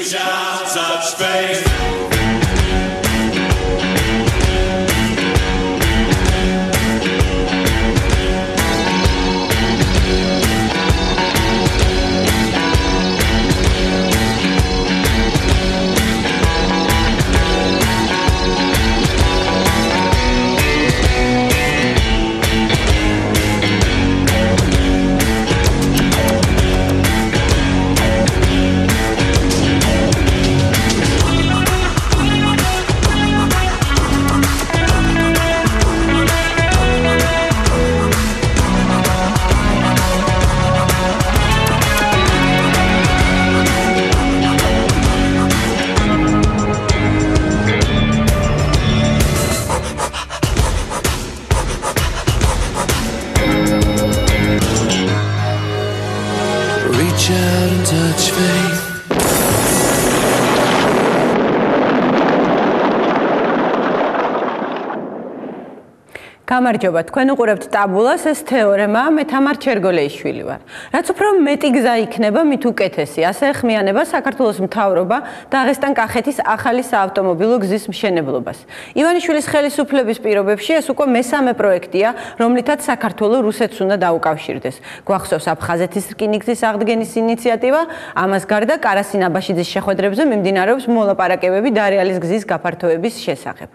Reach out, touch faith. Reach out and touch faith. გამარჯობა, თქვენ უყურებთ ტაბულას, ეს თეორემა, მე თამარ ჩერგოლეიშვილი ვარ. რაც უფრო მეტი გზა იქნება, მით უკეთესი. ასე ხმიანება საქართველოს მთავრობა დაღესტან-კახეთის ახალი საავტომობილო გზის მშენებლობას. ივანიშვილის ხელისუფლების პირობებში ეს უკვე მესამე პროექტია, რომლითაც საქართველო რუსეთს უნდა დაუკავშირდეს. გვახსოვს აფხაზეთის რკინიგზის აღდგენის ინიციატივა, ამას გარდა კარასინ-აბაშიძის შეხვედრებზე მიმდინარეობს მოლაპარაკებები დარიალის გზის გაფართოების შესახებ.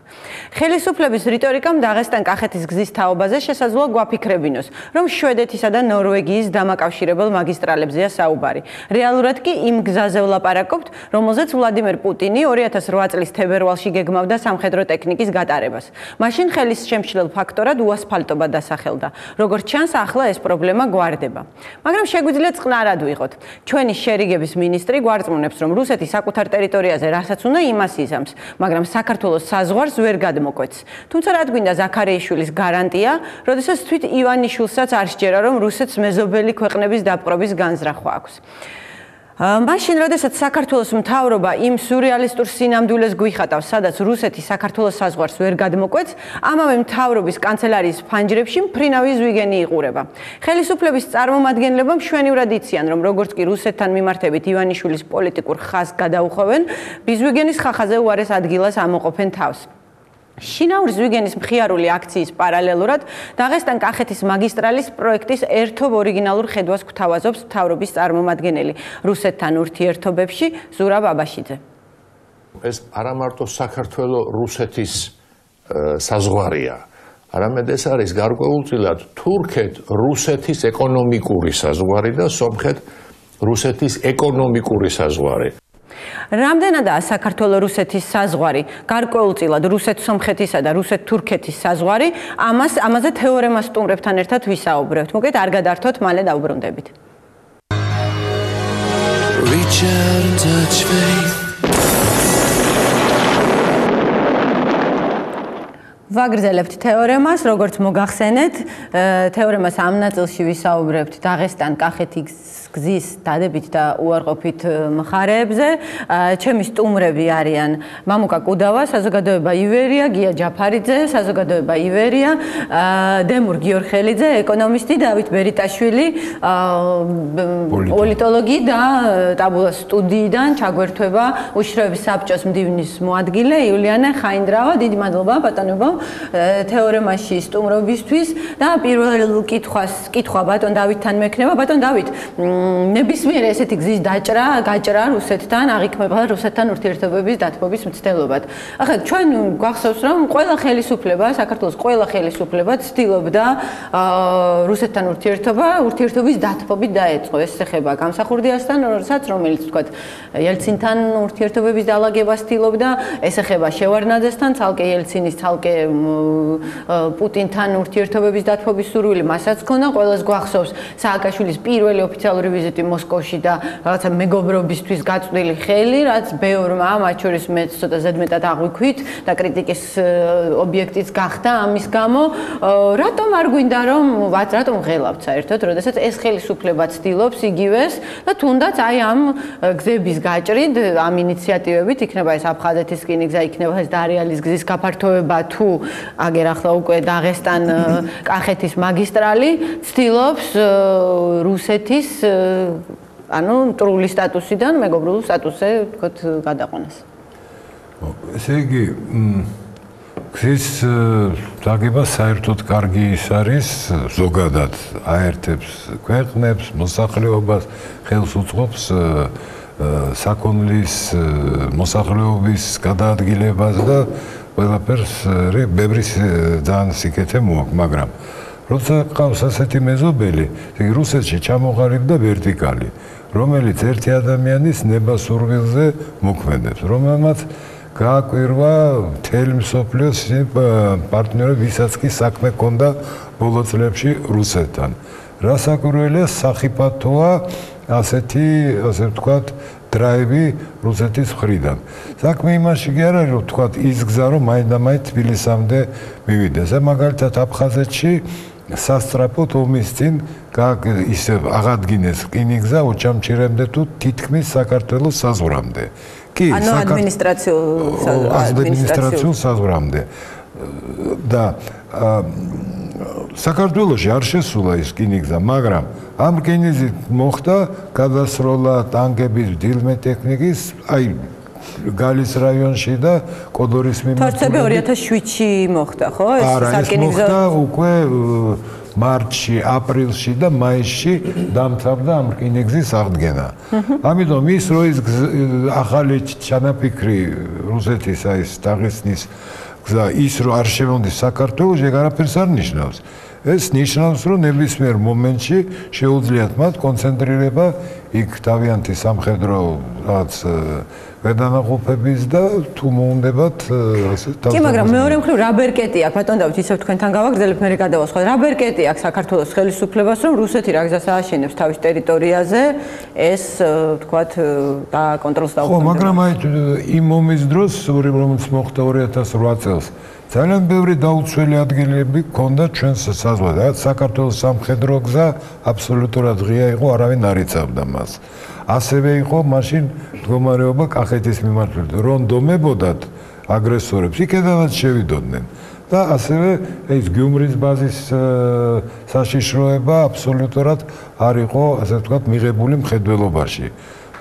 ხელისუფლების რიტორიკამ დაღესტან-კახეთის გზის თაობაზე შესაძლოა გვაფიქრებინოს, რომ შვედეთისა და ნორვეგიის დამაკავშირებელ მაგისტრალებზეა საუბარი. რეალურად კი იმ გზაზე ვლაპარაკობთ, რომელზეც ვლადიმერ პუტინი 2008 წლის თებერვალში გეგმავდა სამხედრო ტექნიკის გატარებას. მაშინ ხელის შემშლელ ფაქტორად უასფალტობა დასახელდა. როგორც ჩანს, ახლა ეს პრობლემა გვარდება. მაგრამ შეგვიძლია წყნარად ვიყოთ. ჩვენი შერიგების მინისტრი გვარწმუნებს, რომ რუსეთი საკუთარ ტერიტორიაზე რასაც უნდა იმას იზამს, მაგრამ საქართველოს საზღვარს ვერ გადმოკვეთს. თუმცა რა გვინდა ზაქარიაშვილის გარანტია, როდესაც თვით ივანიშვილსაც არ სჯერა, რომ რუსეთს მეზობელი ქვეყნების დაპყრობის განზრახვა აქვს. მაშინ, როდესაც საქართველოს მთავრობა იმ სურეალისტურ სინამდვილეს გვიხატავს, სადაც რუსეთი საქართველოს საზღვარს ვერ გადმოკვეთს, ამავე მთავრობის კანცელარიის ფანჯრებში მფრინავი ზვიგენი იყურება. ხელისუფლების წარმომადგენლებმა მშვენივრად იციან, რომ როგორც კი რუსეთთან მიმართებით ივანიშვილის პოლიტიკურ ხაზს გადაუხოვენ, ბიზვიგენის ხახაზე უარეს ადგილას ამოყოფენ თავს. შინაური ზვიგენის მხიარული აქციის პარალელურად დაღესტან-კახეთის მაგისტრალის პროექტის ერთობ ორიგინალურ ხედვას გვთავაზობს მთავრობის წარმომადგენელი რუსეთთან ურთიერთობებში ზურაბ აბაშიძე. ეს არა მარტო საქართველო-რუსეთის საზღვარია, არამედ ეს არის გარკვეულწილად თურქეთ-რუსეთის ეკონომიკური საზღვარი და სომხეთ-რუსეთის ეკონომიკური საზღვარი. რამდენადაა საქართველო-რუსეთის საზღვარი, გარკვეულწილად რუსეთ-სომხეთისა და რუსეთ-თურქეთის საზღვარი, ამაზე თეორემას სტუმრებთან ერთად ვისაუბრებთ. მოგეთ არ გადართოთ, მალე დავუბრუნდებით. Reach out and touch faith. ვაგრძელებთ თეორემას, როგორც მოგახსენეთ, თეორემას ამ ნაწილში ვისაუბრებთ დაღესტან-კახეთის გზის დადებით და უარყოფით მხარეებზე. ჩემი სტუმრები არიან მამუკა კუდავა, საზოგადოება ივერია, გია ჯაფარიძე, საზოგადოება ივერია, დემურ გიორხელიძე, ეკონომისტი, დავით ბერიტაშვილი, პოლიტოლოგი და ტაბულას სტუდიიდან ჩაგვერთვება უშროების საბჭოს მდივნის მოადგილე იულიანე ხაინდრავა. დიდი მადლობა ბატონებო თეორემაში სტუმრობისთვის და პირველ კითხვა ბატონ დავითთან მექნება. ბატონ დავით, ნებისმიერ ესეთი გზის გაჭრა რუსეთთან აღიქმება რუსეთთან ურთიერთობების დათბობის მცდელობად. ახლა ჩვენ გვახსოვს, რომ ყველა ხელისუფლება, საქართველოს ყველა ხელისუფლება ცდილობდა რუსეთთან ურთიერთობის დათბობით დაეწყო. ეს ეხება გამსახურდიასთან, რომელიც თქვათ ელცინთან ურთიერთობების დალაგებას ცდილობდა, ეს ეხება შევარდნაძესთან, ცალკე ელცინის, ცალკე პუტინთან ურთიერთობების დათბობის სურვილი მასაც ქონდა. ყველას გვახსოვს სააკაშვილის პირველი ოფიციალური ვიზიტი მოსკოვში და რაღაცა მეგობრობისთვის გაწვდილი ხელი, რაც ბევრმა, მათ შორის მეც ცოტა ზედმეტად აღვიქვით და კრიტიკის ობიექტიც გახდა ამის გამო. რატომ არ გვინდა რატომ ღელავთ საერთოდ, როდესაც ეს ხელისუფლება ცდილობს იგივეს და თუნდაც აი ამ გზების გაჭრით, ამ ინიციატივებით, იქნება ეს აფხაზეთის რკინიგზა, იქნება ეს დარიალის გზის გაფართოება თუ აგერ ახლა უკვე დაღესტან-კახეთის მაგისტრალი, ცდილობს რუსეთის ანუ მტრული სტატუსიდან მეგობრულ სტატუსზე ვთქვათ გადაყვანას. ესე იგი გზის დაგება საერთოდ კარგი ის არის ზოგადად აერთებს ქვეყნებს, მოსახლეობას, ხელს უწყობს საქონლის მოსახლეობის გადაადგილებას და ყველაფერს ბევრი ძალიან სიკეთე მოაქვს, მაგრამ როცა ყავს ასეთი მეზობელი, იგი რუსეთში ჩამოყალიბდა ვერტიკალი, რომელიც ერთი ადამიანის ნება-სურვილზე მოქმედებს, რომელმაც გააკვირვა მთელი მსოფლიოს პარტნიორები, ვისაც კი საქმე ჰქონდა ბოლო წლებში რუსეთთან. რასაკვირველია, სახიფათოა ასეთი, ასე ვთქვათ, დრაივი რუსეთის მხრიდან. საქმე იმაში კი არ არის, რომ ვთქვათ, ის გზა, რომ მაინდა-მაინც თბილისამდე მივიდეს. მაგალითად, აფხაზეთში სასწრაფოდ ომის წინ ისე აღადგინეს რკინიგზა ოჩამჩირემდე თუ თითქმის საქართველოს საზღვრამდე. კი, ანუ ადმინისტრაციულ საზღვრამდე. და საქართველოში არ შესულა ის რკინიგზა, მაგრამ ამ რკინიგზით მოხდა გადასროლა ტანკების დილმე ტექნიკის, აი გალის რაიონში და კოდორის მიმართულებით. თორცები 2007-ში მოხდა, ხო? ეს მოხდა უკვე მარტში, აპრილში და მაისში დამთავრდა ამ რკინიგზის აღდგენა. ამიტომ ის რო ის ახალი ჩანაფიქრი რუსეთის აი ეს დაღესტნის გზა ის რო არ შემოვიდეს საქართველოს, ეგ არაფერს არ ნიშნავს. ეს ნიშნავს, რომ ნებისმიერ მომენტში შეუძლიათ მათ კონცენტრირება იქ თავიანთი სამხედრო რაღაც გადანაყოფების და თუ მოუნდებათ ასე თავი. კი, მაგრამ მეორე მხრივ რა ბერკეტი აქვს, ბატონ დავით, ისევ თქვენთან გავაგრძელებ, მე გადავასხვა. რა ბერკეტი აქვს საქართველოს ხელისუფლებას, რომ რუსეთი რა გზას ააშენებს თავის ტერიტორიაზე, ეს ვთქვათ კონტროლს დაუყენებს. ხო, მაგრამ აი იმ ომის დროს, რომელიც მოხდა 2008 წელს, ძალიან ბევრი დაუცველი ადგილები ჰქონდა ჩვენს საზღვარზე. საქართველოს სამხედრო გზა აბსოლუტურად ღია იყო, არავინ არ იცავდა მას. ასევე იყო მაშინ მდგომარეობა კახეთის მიმართულებით, რომ დომებოდათ აგრესორებს, იქედანაც შევიდოდნენ. და ასევე ეს გიუმრის ბაზის საშიშროება აბსოლუტურად არ იყო, ასე ვთქვათ, მიღებული მხედველობაში.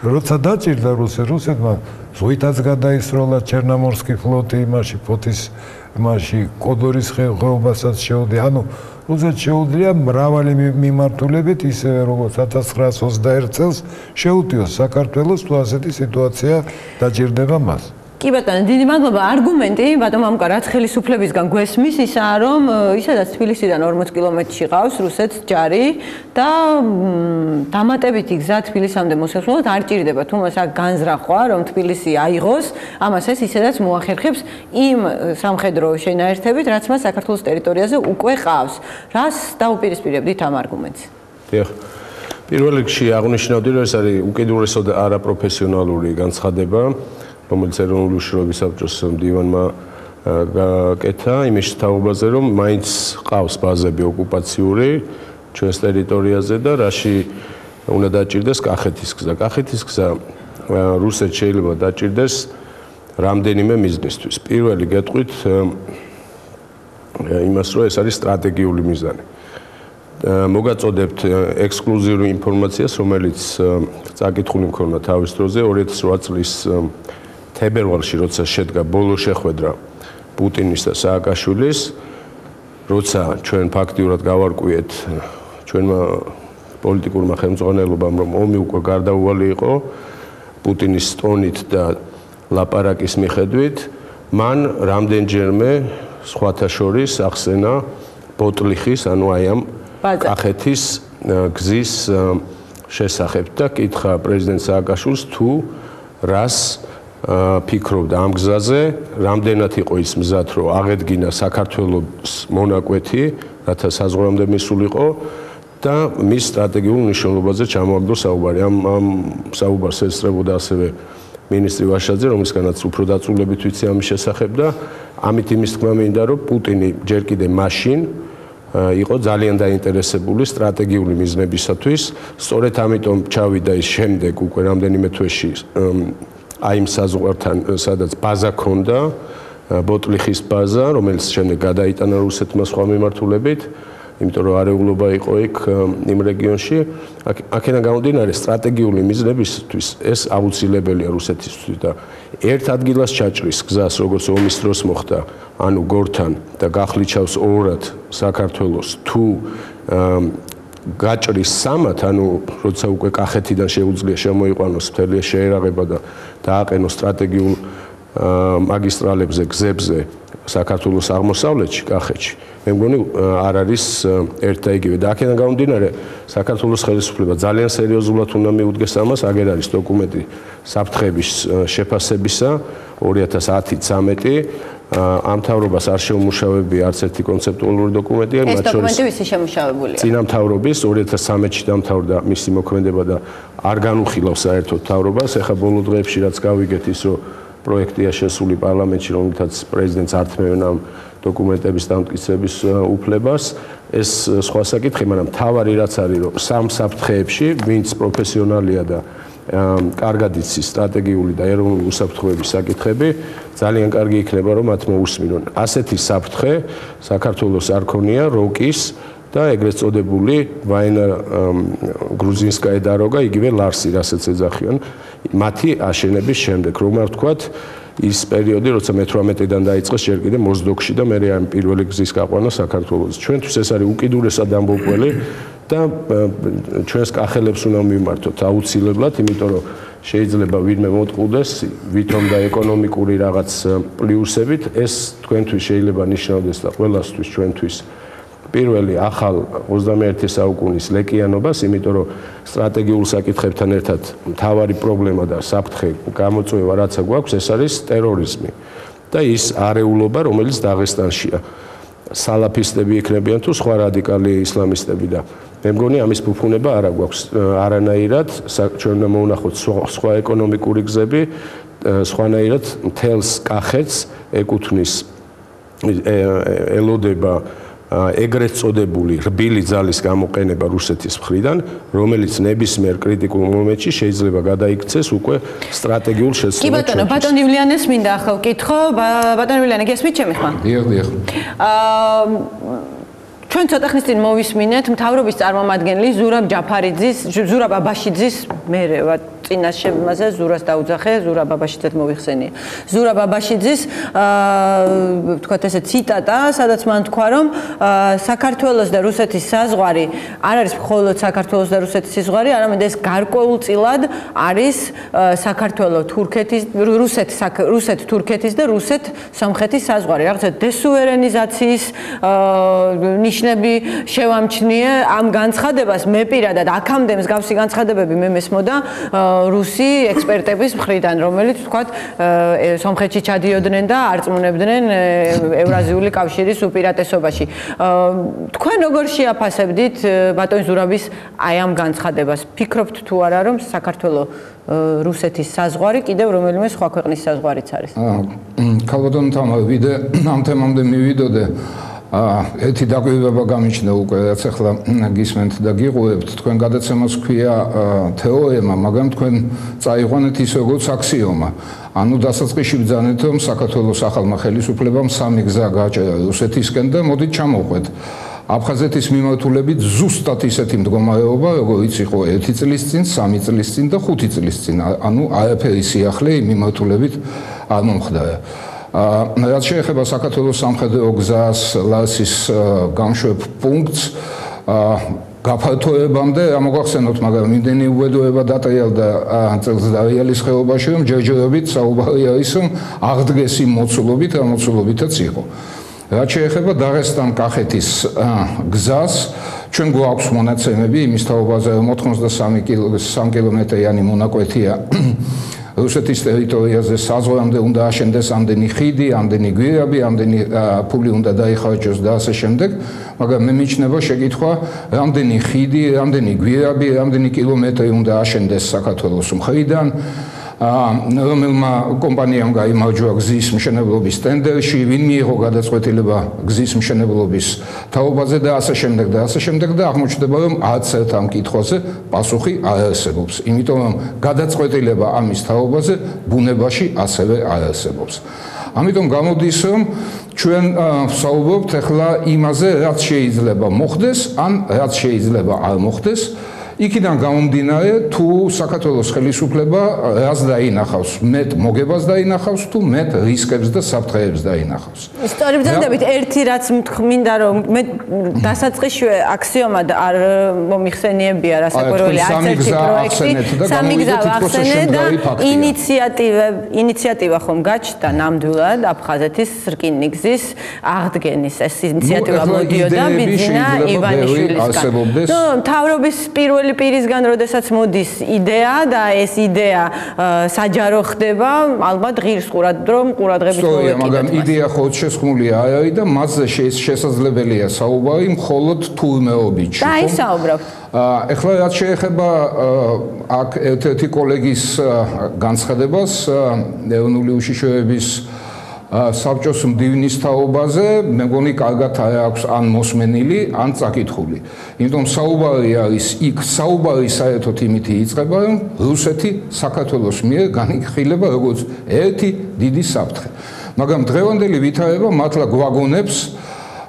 როცა დაჭირდა რუსეთმა ზღვითაც გადაისროლა ჩერნომორსკი ფლოტი იმაში, ფოთის იმაში, კოდორის ხეობასაც შეუძლია. ანუ რუსეთს შეუძლია მრავალი მიმართულებით, ისევე როგორც 1921 წელს შეუტიოს საქართველოს თუ ასეთი სიტუაცია დაჭირდება მას. კი ბატონო, დიდი მადლობა. არგუმენტი ბატონ მამუკა, რაც ხელისუფლებისგან გვესმის, ისაა, რომ ისედაც თბილისიდან 40 კილომეტრში ყავს რუსეთს ჯარი და დამატებითი გზა თბილისამდე მოსასვლელად არ ჭირდება, თუმცა განზრახვა, რომ თბილისი აიღოს, ამას ეს ისედაც მოახერხებს იმ სამხედრო შენაერთებით, რაც მას საქართველოს ტერიტორიაზე უკვე ყავს. რას დაუპირისპირებდით ამ არგუმენტს? დიახ. პირველ რიგში აღნიშნავდი, რომ ეს არის უკიდურესად არაპროფესიონალური განცხადება, რომელიც ეროვნული უშიშროების საბჭოს მდივანმა გაკეთა იმის თაობაზე, რომ მაინც ყავს ბაზები ოკუპაციური ჩვენს ტერიტორიაზე და რაში უნდა დაჭირდეს კახეთის გზა. კახეთის გზა რუსეთს შეიძლება დაჭირდეს რამდენიმე მიზნისთვის. პირველი გეტყვით იმას, რომ ეს არის სტრატეგიული მიზანი. მოგაწოდებთ ექსკლუზიური ინფორმაციას, რომელიც წაკითხული მქონდა თავის დროზე 2008 წლის თებერვალში, როცა შედგა ბოლო შეხვედრა პუტინის და სააკაშვილის, როცა ჩვენ ფაქტიურად გავარკვიეთ ჩვენმა პოლიტიკურმა ხელმძღვანელობამ, რომ ომი უკვე გარდაუვალი იყო პუტინის ტონით და ლაპარაკის მიხედვით, მან რამდენჯერმე სხვათა შორის ახსენა ბოტლიხის, ანუ აი ამ კახეთის გზის შესახებ და კითხა პრეზიდენტ სააკაშვილს თუ რას ფიქრობდა ამ გზაზე, რამდენად იყო ის მზად, რომ აღედგინა საქართველოს მონაკვეთი, რათა საზღვრამდე მისულიყო და მის სტრატეგიულ მნიშვნელობაზე ჩამოაგდო საუბარი. ამ საუბარს ესწრებოდა ასევე მინისტრი ვაშაძე, რომლისგანაც უფრო დაწვრილებით ვიცი ამის შესახებ და ამით იმის თქმა მინდა, რომ პუტინი ჯერ კიდე მაშინ იყო ძალიან დაინტერესებული სტრატეგიული მიზნებისათვის. სწორედ ამიტომ ჩავიდა ის შემდეგ უკვე რამდენიმე თვეში აი იმ საზღვართან, სადაც ბაზა ქონდა, ბოტლიხის ბაზა, რომელიც შემდეგ გადაიტანა რუსეთმა სხვა მიმართულებით იმიტომ რომ არეულობა იყო იქ იმ რეგიონში. აქედან გამომდინარე სტრატეგიული მიზნებისთვის ეს აუცილებელია რუსეთისთვის და ერთ ადგილას ჩაჭრის გზას, როგორც ომის დროს მოხდა, ანუ გორთან და გახლიჩავს ორად საქართველოს თუ გაჭრის სამად, ანუ როცა უკვე კახეთიდან შეუძლია შემოიყვანოს მთელი შეერაღება და დააყენოს სტრატეგიულ მაგისტრალებზე, გზებზე საქართველოს აღმოსავლეთში, კახეთში. მე მგონი არ არის ერთ და იგივე და აქედან გამომდინარე საქართველოს ხელისუფლება ძალიან სერიოზულად უნდა მიუდგეს ამას, აგერ არის დოკუმენტი საფრთხების შეფასებისა 2010-13 ამ მთავრობას არ შეუმუშავებია არც ერთი კონცეპტუალური დოკუმენტი, ეს დოკუმენტი ვისი შემუშავებულია? წინა მთავრობის 2013-ში დამთავრდა მისი მოქმედება და არ განუხილავს საერთოდ მთავრობას. ეხლა ბოლო დღეებში რაც გავიგეთ ის რომ პროექტია შესული პარლამენტში, რომელთაც პრეზიდენტს ართმევენ ამ დოკუმენტების დამტკიცების უფლებას. ეს სხვა საკითხი, მაგრამ თავარი რაც არის, რომ სამ საფრთხეებში, ვინც პროფესიონალია და კარგად იცის სტრატეგიული და ეროვნული უსაფრთხოების საკითხები, ძალიან კარგი იქნება, რომ მათ მოусმინონ. ასეთი საფრთხე საქართველოს არ ქონია როკის და ეგრეთ წოდებული ვაინა გრუზინსკაია დაროგა, იგივე ლარსი, რასაც ეძახიან, მათი აშენების შემდეგ, რომ არ ვთქვათ, ის პერიოდი, როცა მე-18-დან დაიწყეს ჯერ კიდევ მოზდოკში და მე ამ პირველი გზის გაყვანა საქართველოს. ჩვენთვის ეს არის უკიდურესად ამბოკველი და ჩვენს კახელებს უნდა მივმართოთ აუცილებლად, იმიტომ რომ შეიძლება ვინმე მოტყუდეს ვითომ და ეკონომიკური რაღაც პლუსებით, ეს თქვენთვის შეიძლება ნიშნავდეს და ყველასთვის ჩვენთვის პირველი ახალ 21 საუკუნის ლეკიანობას, იმიტომ რომ სტრატეგიულ საკითხებთან ერთად მთავარი პრობლემა და საფრთხე გამოწვევა რაცა გვაქვს, ეს არის ტერორიზმი და ის არეულობა, რომელიც დაღესტანშია. სალაფისტები იქნებიან თუ სხვა რადიკალი ისლამისტები და მე მგონი ამის ფუფუნება არ გვაქვს არანაირად, ჩვენ უნდა მოვნახოთ სხვა ეკონომიკური გზები, სხვანაირად მთელს კახეთს ეკუთვნის ელოდება ეგრეთ წოდებული რბილი ძალის გამოყენება რუსეთის მხრიდან, რომელიც ნებისმიერ კრიტიკულ მომენტში შეიძლება გადაიქცეს უკვე სტრატეგიულ შეცვლილად. კი ბატონო, ბატონ ივლიანეს მინდა ახლა ვკითხო, ბატონ ივლიანე გესმით ჩემი ხმა? დიახ. ჩვენ ცოტა ხნის წინ მოვისმინეთ მთავრობის წარმომადგენელი ზურაბ ჯაფარიძის, ზურაბ აბაშიძის მერევა წინაშემაზე ზურას დაუძახე, ზურაბ აბაშიძეთ მოვიხსენია. ზურაბ აბაშიძის ვთქვათ ესე ციტატა, სადაც მან თქვა, რომ საქართველოს და რუსეთის საზღვარი არ არის მხოლოდ საქართველოს და რუსეთის საზღვარი, არამედ ეს გარკვეულწილად არის საქართველოს თურქეთის, რუსეთ-თურქეთის და რუსეთ-სომხეთის საზღვარი. რაღაცა დესუვერენიზაციის ნიშნები შევამჩნიე ამ განცხადებას მე პირადად აქამდე მსგავსი განცხადებები მე მესმოდა რუსი ექსპერტების მხრიდან, რომელიც ვთქვათ სომხეთში ჩადიოდნენ და არწმუნებდნენ ევრაზიული კავშირის უპირატესობაში. თქვენ როგორ შეაფასებდით ბატონ ზურაბის აი ამ განცხადებას? ფიქრობთ თუ არა, რომ საქართველოს რუსეთის საზღვარი კიდევ რომელიმე სხვა ქვეყნის საზღვარიც არის? ქალბატონთან ვიდე ამ თემამდე მივიდოდე ერთი დაკვირვება გამიჩნდა უკვე, რაც ახლა გისმენთ და გიყურებთ, თქვენ გადაცემას ქვია თეორემა, მაგრამ თქვენ წაიყვანეთ ის როგორც აქსიომა. ანუ დასაწყისში ბრძანეთ, რომ საქართველოს ახალმა ხელისუფლებამ სამი გზა გააჭერა რუსეთისკენ და მოდით ჩამოვყვეთ. აფხაზეთის მიმართულებით ზუსტად ისეთი მდგომარეობა, როგორიც იყო 1 წლის წინ, 3 წლის წინ და 5 წლის წინ. ანუ არაფერი სიახლე იმ მიმართულებით არ მომხდარა. რაც შეეხება საქართველოს სამხედრო გზას, ლარსის გამშვებ პუნქტს გაფართოებამდე, ამოგახსენოთ, მაგრამ იმდენი უბედურება დატრიალდა წელს დარიალის ხეობაში, რომ ჯერჯერობით საუბარი არის, რომ აღდგეს იმ მოცულობით, რა მოცულობითაც იყო. რაც შეეხება დაღესტან-კახეთის გზას, ჩვენ გვაქვს მონაცემები იმის თაობაზე, რომ 83 კილომეტრიანი მონაკვეთია რუსეთის ტერიტორიაზე საზღვრამდე უნდა აშენდეს ამდენი ხიდი, ამდენი გვირაბი, ამდენი ფული უნდა დაიხარჯოს და ასე შემდეგ, მაგრამ მე მიჩნევა შეკითხვა, რამდენი ხიდი, რამდენი გვირაბი, რამდენი კილომეტრი უნდა აშენდეს საქართველოს მხრიდან, რომელმა კომპანიამ გაიმარჯვა გზის მშენებლობის ტენდერში, ვინ მიიღო გადაწყვეტილება გზის მშენებლობის თაობაზე და ასე შემდეგ და ასე შემდეგ და აღმოჩნდება, რომ არც ერთ ამ კითხვაზე პასუხი არ არსებობს, იმიტომ რომ გადაწყვეტილება ამის თაობაზე ბუნებაში ასევე არ არსებობს. ამიტომ გამოდის, რომ ჩვენ ვსაუბრობთ ახლა იმაზე, რაც შეიძლება მოხდეს, ან რაც შეიძლება არ მოხდეს. იქიდან გამომდინარე, თუ საქართველოს ხელისუფლება რას დაინახავს, მეტ მოგებას დაინახავს, თუ მეტ რისკებს და საფრთხეებს დაინახავს. ისტორიულ ბრძანდებით ერთი რაც მინდა რომ მე დასაწყისშივე აქსიომად არ მომიხსენიებია რასაკვირველი არც ერთი პროექტი, სამი გზა ვახსენე და ინიციატივა ხომ გაჩნდა ნამდვილად აფხაზეთის რკინიგზის აღდგენის ეს ინიციატივა მოდიოდა ბიძინა ივანიშვილისგან. ნუ მთავრობის პირველი პირისგან, როდესაც მოდის იდეა და ეს იდეა საჯარო ხდება, ალბათ ღირს ყურადღების მოვეკიდეთ. მაგრამ იდეა ხო შესხმული არ არის და მასზე შესაძლებელია საუბარი მხოლოდ თურმეობით. დაისაუბრებთ. ეხლა რაც შეეხება აქ ერთ-ერთი კოლეგის განცხადებას ეროვნული უშიშროების საბჭოს მდივნის თაობაზე, მე მგონი კარგად აქვს ან მოსმენილი, ან წაკითხული. იმიტომ საუბარი არის იქ საუბარი საერთოდ იმით იწყება, რომ რუსეთი საქართველოს მიერ განიხილება როგორც ერთი დიდი საფრთხე. მაგრამ დღევანდელი ვითარება მართლა გვაგონებს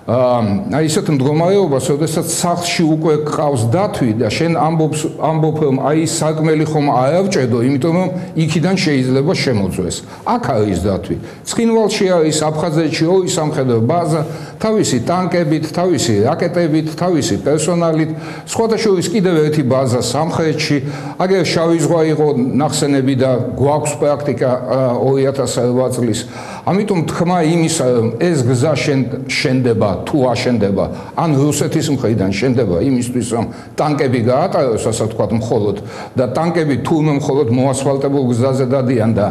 აი ისეთ მდგომარეობას, როდესაც სახლში უკვე ყავს დათვი და შენ ამბობ რომ აი საკმელი ხომ არ ავჭედო, იმიტომ რომ იქიდან შეიძლება შემოწვეს. აქ არის დათვი. ცხინვალში არის აფხაზეთში ორი სამხედრო ბაზა, თავისი ტანკებით, თავისი რაკეტებით, თავისი პერსონალით, სხვათა შორის კიდევ ერთი ბაზა სამხრეთში. აგერ შავი ზღვა იყო ნახსენები და გვაქვს პრაქტიკა 2008 წლის. ამიტომ თქმა იმისა, რომ ეს გზა შენდება თუ აშენდება, ან რუსეთის მხრიდან შენდება იმისთვის, რომ ტანკები გაატაროს, ასე ვთქვათ, მხოლოდ და ტანკები თურმე მხოლოდ მოასფალტებულ გზაზე დადიან და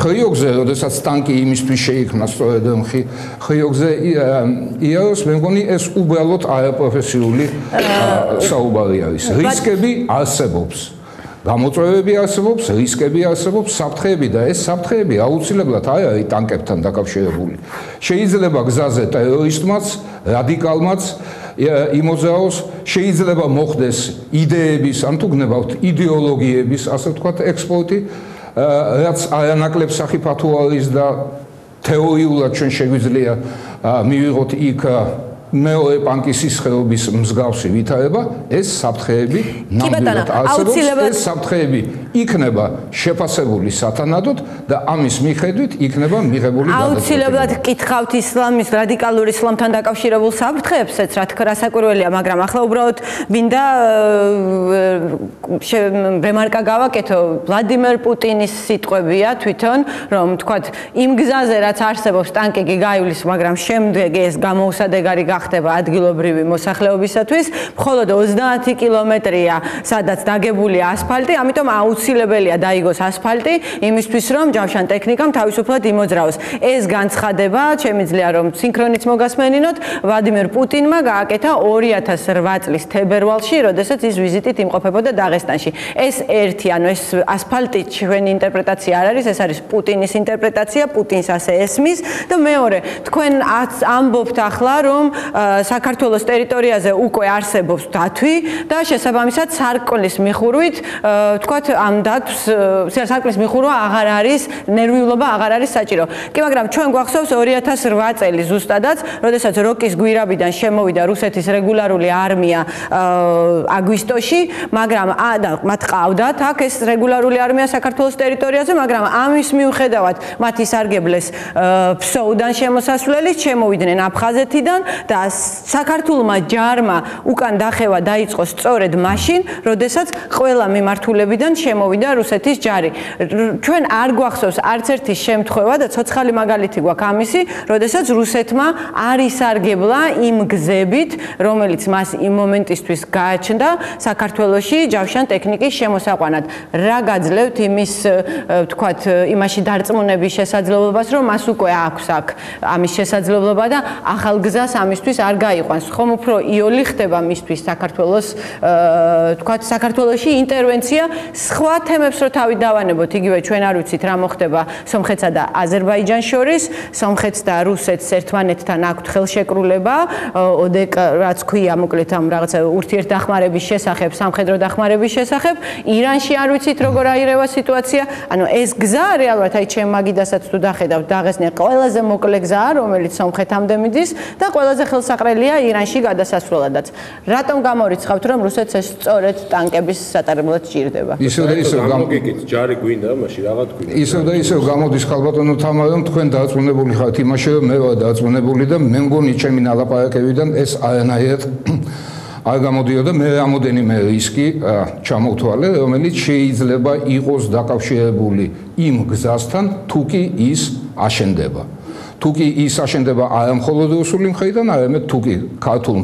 ხრიოგზე, როდესაც ტანკი იმისთვის შეიქმნა, სწორედ რომ ხრიოგზე იაროს, მე მგონი ეს უბრალოდ არაპროფესიული საუბარი არის. რისკები არსებობს. გამოწვევები არსებობს, რისკები არსებობს, საფრთხეები და ეს საფრთხეები აუცილებლად არ არის ტანკებთან დაკავშირებული. შეიძლება გზაზე ტერორისტმაც, რადიკალმაც იმოძრაოს, შეიძლება მოხდეს იდეების, ან თუ გნებავთ იდეოლოგიების, ასე ვთქვათ, ექსპორტი, რაც არანაკლებ სახიფათო არის და თეორიულად ჩვენ შეგვიძლია მივიღოთ იქ მეორე პანკისის ხეობის მსგავსი ვითარება, ეს საფრთხეები ნამდვილად არსებობს, ეს საფრთხეები იქნება შეფასებული სათანადოდ და ამის მიხედვით იქნება მიღებული გადაწყვეტილება. აუცილებლად გკითხავთ ისლამის, რადიკალურ ისლამთან დაკავშირებულ საფრთხეებსაც, რა საკურველია, მაგრამ ახლა უბრალოდ მინდა რემარკა გავაკეთო, ვლადიმერ პუტინის სიტყვებია თვითონ, რომ თქვათ, იმ გზაზე რაც არსებობს ტანკი გაივლის, მაგრამ შემდეგ ეს გამოუსადეგარი ხდება ადგილობრივი მოსახლეობისათვის, მხოლოდ 30 კილომეტრია, სადაც დაგებულია ასფალტი, ამიტომ აუცილებელია დაიგოს ასფალტი იმისთვის, რომ ჯავშან ტექნიკამ თავისუფლად იმოძრაოს. ეს განცხადება, შემიძლია რომ სინქრონიც მოგასმენინოთ, ვლადიმერ პუტინმა გააკეთა 2008 წლის თებერვალში, როდესაც ის ვიზიტით იმყოფებოდა დაღესტანში. ეს ერთი, ანუ ეს ასფალტი ჩვენი ინტერპრეტაცია არ არის, ეს არის პუტინის ინტერპრეტაცია, პუტინს ასე ესმის და მეორე, თქვენ ამბობთ ახლა, რომ საქართველოს ტერიტორიაზე უკვე არსებობს დათვი და შესაბამისად სარკმლის მიხურვით, თქვათ, ამ დათვს სარკმლის მიხურვა აღარ არის, ნერვიულობა აღარ არის საჭირო. კი, მაგრამ ჩვენ გვახსოვს 2008 წელი ზუსტადაც, როდესაც როკის გვირაბიდან შემოვიდა რუსეთის რეგულარული არმია აგვისტოში, მაგრამ მათ ყავდათ აქ ეს რეგულარული არმია საქართველოს ტერიტორიაზე, მაგრამ ამის მიუხედავად მათ ისარგებლეს ფსოუდან შემოსასვლელით, შემოვიდნენ აფხაზეთიდან და საქართველოს ჯარმა უკან დახევა დაიწყო სწორედ მაშინ, როდესაც ყველა მიმართულებიდან შემოვიდა რუსეთის ჯარი. ჩვენ არ გვახსოვს არც ერთი შემთხვევა და ცოცხალი მაგალითი გვაქვს ამისი, როდესაც რუსეთმა არ ისარგებლა იმ გზებით, რომელიც მას იმ მომენტისთვის გააჩნდა საქართველოში ჯავშან ტექნიკის შემოსაყვანად. რა გაძლევთ იმის, ვთქვათ, იმაში დარწმუნების შესაძლებლობას, რომ მას უკვე აქვს აქ ამის შესაძლებლობა და ახალ გზას ამისთვის არ გაიყვანს. ხომ უფრო იოლი ხდება მისთვის საქართველოს, ვთქვათ, საქართველოში ინტერვენცია სხვა თემებს რო თავი დავანებოთ, იგივე ჩვენ არ ვიცით რა მოხდება სომხეთსა და აზერბაიჯანს შორის, სომხეთს და რუსეთს ერთმანეთთან აქვთ ხელშეკრულება, ოდეკ რაც ქვია, მოკლედ ამ რაღაცა ურთიერთდახმარების შესახებ, სამხედრო დახმარების დაბურების შესახებ, ირანში არ ვიცით როგორ აირევა სიტუაცია. ანუ ეს გზა რეალურად აი ჩემ მაგიდასაც თუ დახედავთ დაღესტნის ყველაზე მოკლე გზაა, რომელიც სომხეთამდე მიდის და ყველაზე ხელსაყრელია ირანში გადასასვლელადაც. რატომ გამორიცხავთ რომ რუსეთს ეს სწორედ ტანკების სატარებლად სჭირდება? ისევ და ისევ გამოგიგით ჯარი გვინდა, მაშინ რაღაც გვინდა. ისევ და ისევ გამოდის ხალბატონო თამარ რომ თქვენ დაწუნებული ხართ იმაში რომ მე ვარ დაწუნებული და მე მგონი ჩემი ნალაპარაკებიდან ეს არანაირად არ გამოდიოდა მე რამოდენიმე რისკი ჩამოვთვალე რომელიც შეიძლება იყოს დაკავშირებული იმ გზასთან თუ კი ის აშენდება თუ კი ის აშენდება არა მხოლოდ რუსული მხრიდან არამედ თუ კი ქართულ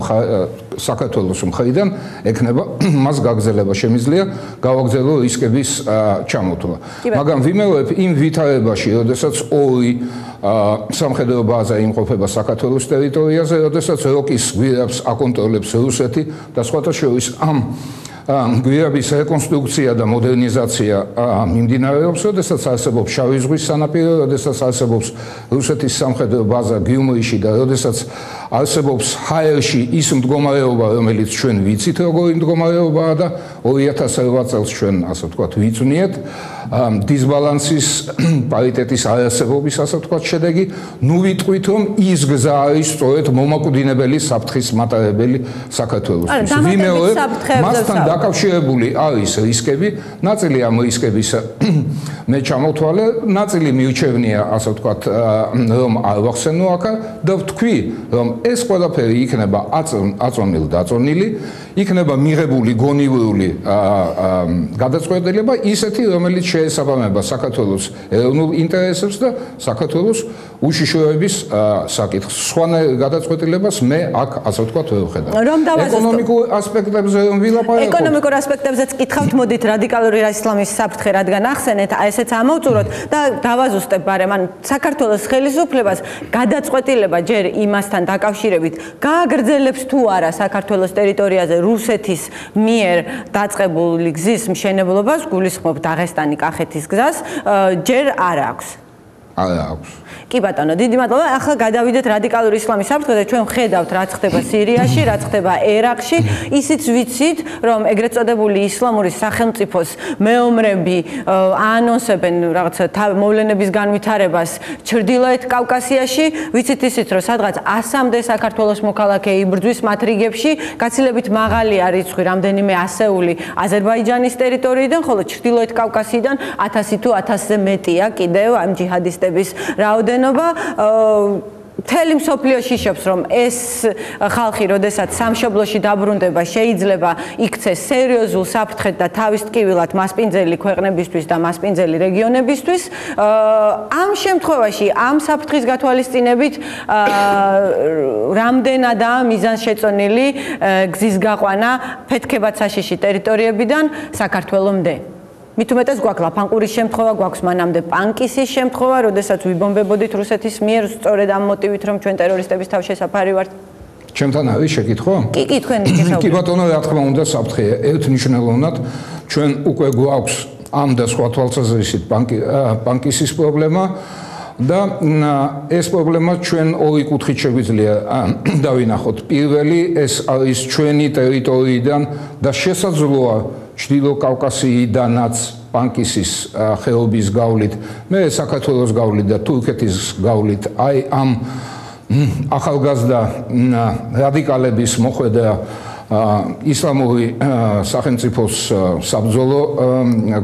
საქართველოს მხრიდან ექნება მას გაგზელება შემიძლია გავაგზავნო რისკების ჩამოთვლა მაგრამ ვიმეორებ იმ ვითარებაში როდესაც ორი სამხედრო ბაზა იმყოფება საქართველოს ტერიტორიაზე როდესაც როკის გვირაბს აკონტროლებს რუსეთი და სხვათა შორის ამ გვირაბის რეკონსტრუქცია და მოდერნიზაცია მიმდინარეობს, როდესაც არსებობს შავი ზღვის სანაპირო, როდესაც არსებობს რუსეთის სამხედრო ბაზა გიუმრიში და როდესაც არსებობს ჰაერში ის მდგომარეობა, რომელიც ჩვენ ვიცით, როგორი მდგომარეობაა და 2008 წელს ჩვენ, ასე ვთქვათ, ვიწვნიეთ დისბალანსის პარიტეტის არარსებობის, ასე ვთქვათ, შედეგი, ნუ ვიტყვით, რომ ის გზა არის სწორედ მომაკვდინებელი საფრთხის მატარებელი საქართველოსთვის. ვიმეორებ, მასთან დაკავშირებული არის რისკები, ნაწილი ამ რისკების მე ჩამოთვალე, ნაწილი მირჩევნია, ასე ვთქვათ, რომ არ ვახსენო აქ და ვთქვი, რომ ეს ყველაფერი იქნება აწონილ-დაწონილი, იქნება მიღებული გონივრული გადაწყვეტილება ისეთი, რომელიც შეესაბამება საქართველოს ეროვნულ ინტერესებს და საქართველოს უშიშროების საკითხს. სხვანაირ გადაწყვეტილებას მე აქ, ასე ვთქვათ, ვერ ვხედავ. ეკონომიკურ ასპექტებზე რომ ვილაპარაკოთ. ეკონომიკურ ასპექტებზეც კითხავთ, მოდით რადიკალური ისლამის საფრთხე რადგან ახსენეთ, ესეც ამოვწუროთ და დავაზუსტებ ბარემ, ან საქართველოს ხელისუფლებას გადაწყვეტილება ჯერ იმასთან დაკავშირებით გააგრძელებს თუ არა საქართველოს ტერიტორიაზე რუსეთის მიერ დაწყებული გზის მშენებლობას, გულისხმობ დაღესტანი კახეთის გზას, ჯერ არ აქვს. არ აქვს. კი ბატონო, დიდი მადლობა. ახლა გადავიდეთ რადიკალური ისლამის საფრთხეზე. ჩვენ ვხედავთ, რაც ხდება სირიაში, რაც ხდება ერაყში. ისიც ვიცით, რომ ეგრეთ წოდებული ისლამური სახელმწიფოს მეომრები აანონსებენ რაღაცა მოვლენების განვითარებას ჩრდილოეთ კავკასიაში. ვიცით ისიც, რომ სადღაც 100-მდე საქართველოს მოქალაქე იბრძვის მათ რიგებში, გაცილებით მაღალია რიცხვი, რამდენიმე ასეული აზერბაიჯანის ტერიტორიიდან, ხოლო ჩრდილოეთ კავკასიიდან 1000 თუ 1000-ზე მეტია კიდევ ამ ჯიჰადისტების რაოდენობა. მთელი მსოფლიოში იშობს, რომ ეს ხალხი, როდესაც სამშობლოში დაბრუნდება, შეიძლება იქცეს სერიოზულ საფრთხედ და თავის ტკივილად მასპინძელი ქვეყნებისთვის და მასპინძელი რეგიონებისთვის. ამ შემთხვევაში, ამ საფრთხის გათვალისწინებით, რამდენადაა მიზანშეწონილი გზის გაყვანა ფეთქებად-საშიში ტერიტორიებიდან საქართველომდე? მით უმეტეს გვაქვს ლაფანყურის შემთხვევა, გვაქვს მანამდე პანკისის შემთხვევა, როდესაც ვიბომბებოდით რუსეთის მიერ სწორედ ამ მოტივით, რომ ჩვენ ტერორისტების თავშესაფარი ვართ. ჩემთან არის შეკითხვა? კი, თქვენ გესაუბრეთ. კი ბატონო, რა თქმა უნდა, საფრთხეა. ერთნიშნულოვნად ჩვენ უკვე გვაქვს ამ და სხვა თვალსაზრისით პანკისის პრობლემა და ეს პრობლემა ჩვენ ორი კუთხით შეგვიძლია დავინახოთ. პირველი, ეს არის ჩვენი ტერიტორიიდან და შესაძლოა ჩრდილო კავკასიიდანაც პანკისის ხეობის გავლით, მე საქართველოს გავლით და თურქეთის გავლით, აი ამ ახალგაზრდა რადიკალების მოხვედრა ისლამური სახელმწიფოს საბრძოლო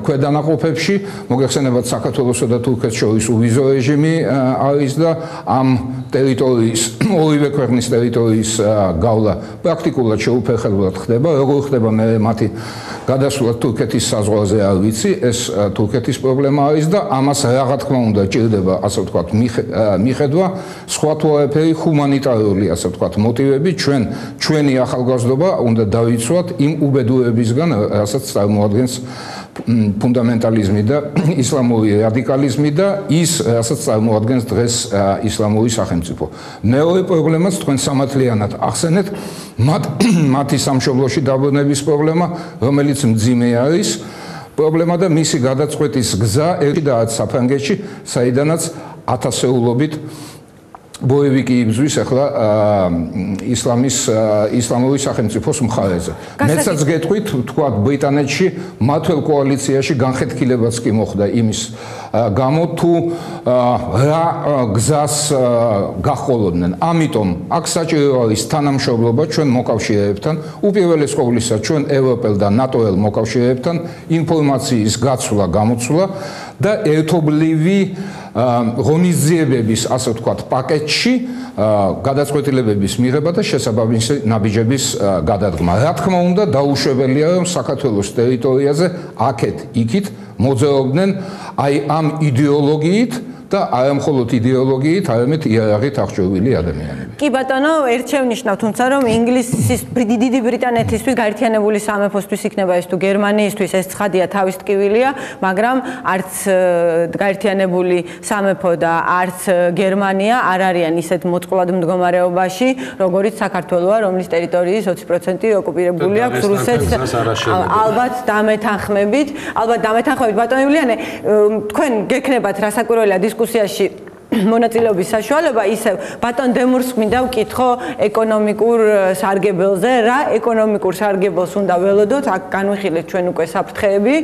ქვედანაყოფებში, მოგეხსენებათ საქართველოსა და თურქეთს შორის უვიზო რეჟიმი არის და ამ ტერიტორიის, ორივე ქვეყნის ტერიტორიის გავლა პრაქტიკულად შეუფერხებლად ხდება. როგორ ხდება მე მათი გადასვლა თურქეთის საზღვარზე არ ვიცი, ეს თურქეთის პრობლემა არის და ამას რა თქმა უნდა ჭირდება, ასე ვთქვათ, მიხედვა სხვა თვალფერი ჰუმანიტარული, ასე ვთქვათ, მოტივები, ჩვენი ახალგაზრდობა უნდა დავიცვათ იმ უბედურებისგან, რასაც წარმოადგენს ფუნდამენტალიზმი და ისლამური რადიკალიზმი და ის, რასაც წარმოადგენს დღეს ისლამური სახელმწიფო. მეორე პრობლემაც თქვენ სამართლიანად ახსენეთ, მათი სამშობლოში დაბრუნების პრობლემა, რომელიც მძიმე არის, პრობლემა და მისი გადაწყვეტის გზა ერთი და საფრანგეთში, საიდანაც ათასეულობით ბოევიკი იბრძვის ახლა ისლამური სახელმწიფოს მხარეზე. მეცაც გეტყვით, თქვა ბრიტანეთში მათველ კოალიციაში განხეთქილებაც კი მოხდა იმის გამო თუ რა გზას გახყოლოდნენ. ამიტომ აქ საჭირო არის თანამშრომლობა ჩვენ მოკავშირეებთან, უპირველეს ყოვლისა ჩვენ ევროპელ და ნატოელ მოკავშირეებთან, ინფორმაციის გაცვლა, გამოცვლა და ერთობლივი ღონისძიებების, ასე ვთქვათ, პაკეტში გადაწყვეტილებების მიღება და შესაბამისი ნაბიჯების გადადგმა. რა თქმა უნდა, დაუშვებელია, რომ საქართველოს ტერიტორიაზე აქეთ-იქით მოძრაობდნენ აი ამ იდეოლოგიით და არა მხოლოდ იდეოლოგიით, არამედ იარაღით აღჭურვილი ადამიანები. კი ბატონო, ერთ შევნიშნავ, თუმცა რომ ინგლისის დიდი ბრიტანეთისთვის გაერთიანებული სამეფოსთვის იქნება ეს თუ გერმანიისთვის ეს ცხადია თავის ტკივილია, მაგრამ არც გაერთიანებული სამეფო და არც გერმანია არ არიან ისეთ მოწყვლად მდგომარეობაში, როგორც საქართველოა, რომლის ტერიტორიის 20% ოკუპირებული აქვს რუსეთს. ალბათ დამეთანხმებით ბატონო იულიანე, თქვენ გექნებათ რასაკვირველია დისკუსიაში მონაწილეობის საშუალება, ისევ ბატონ დემურს მინდა ვკითხო ეკონომიკურ სარგებელზე, რა ეკონომიკურ სარგებელს უნდა ველოდოთ, აქ განვიხილეთ ჩვენ უკვე საფრთხეები.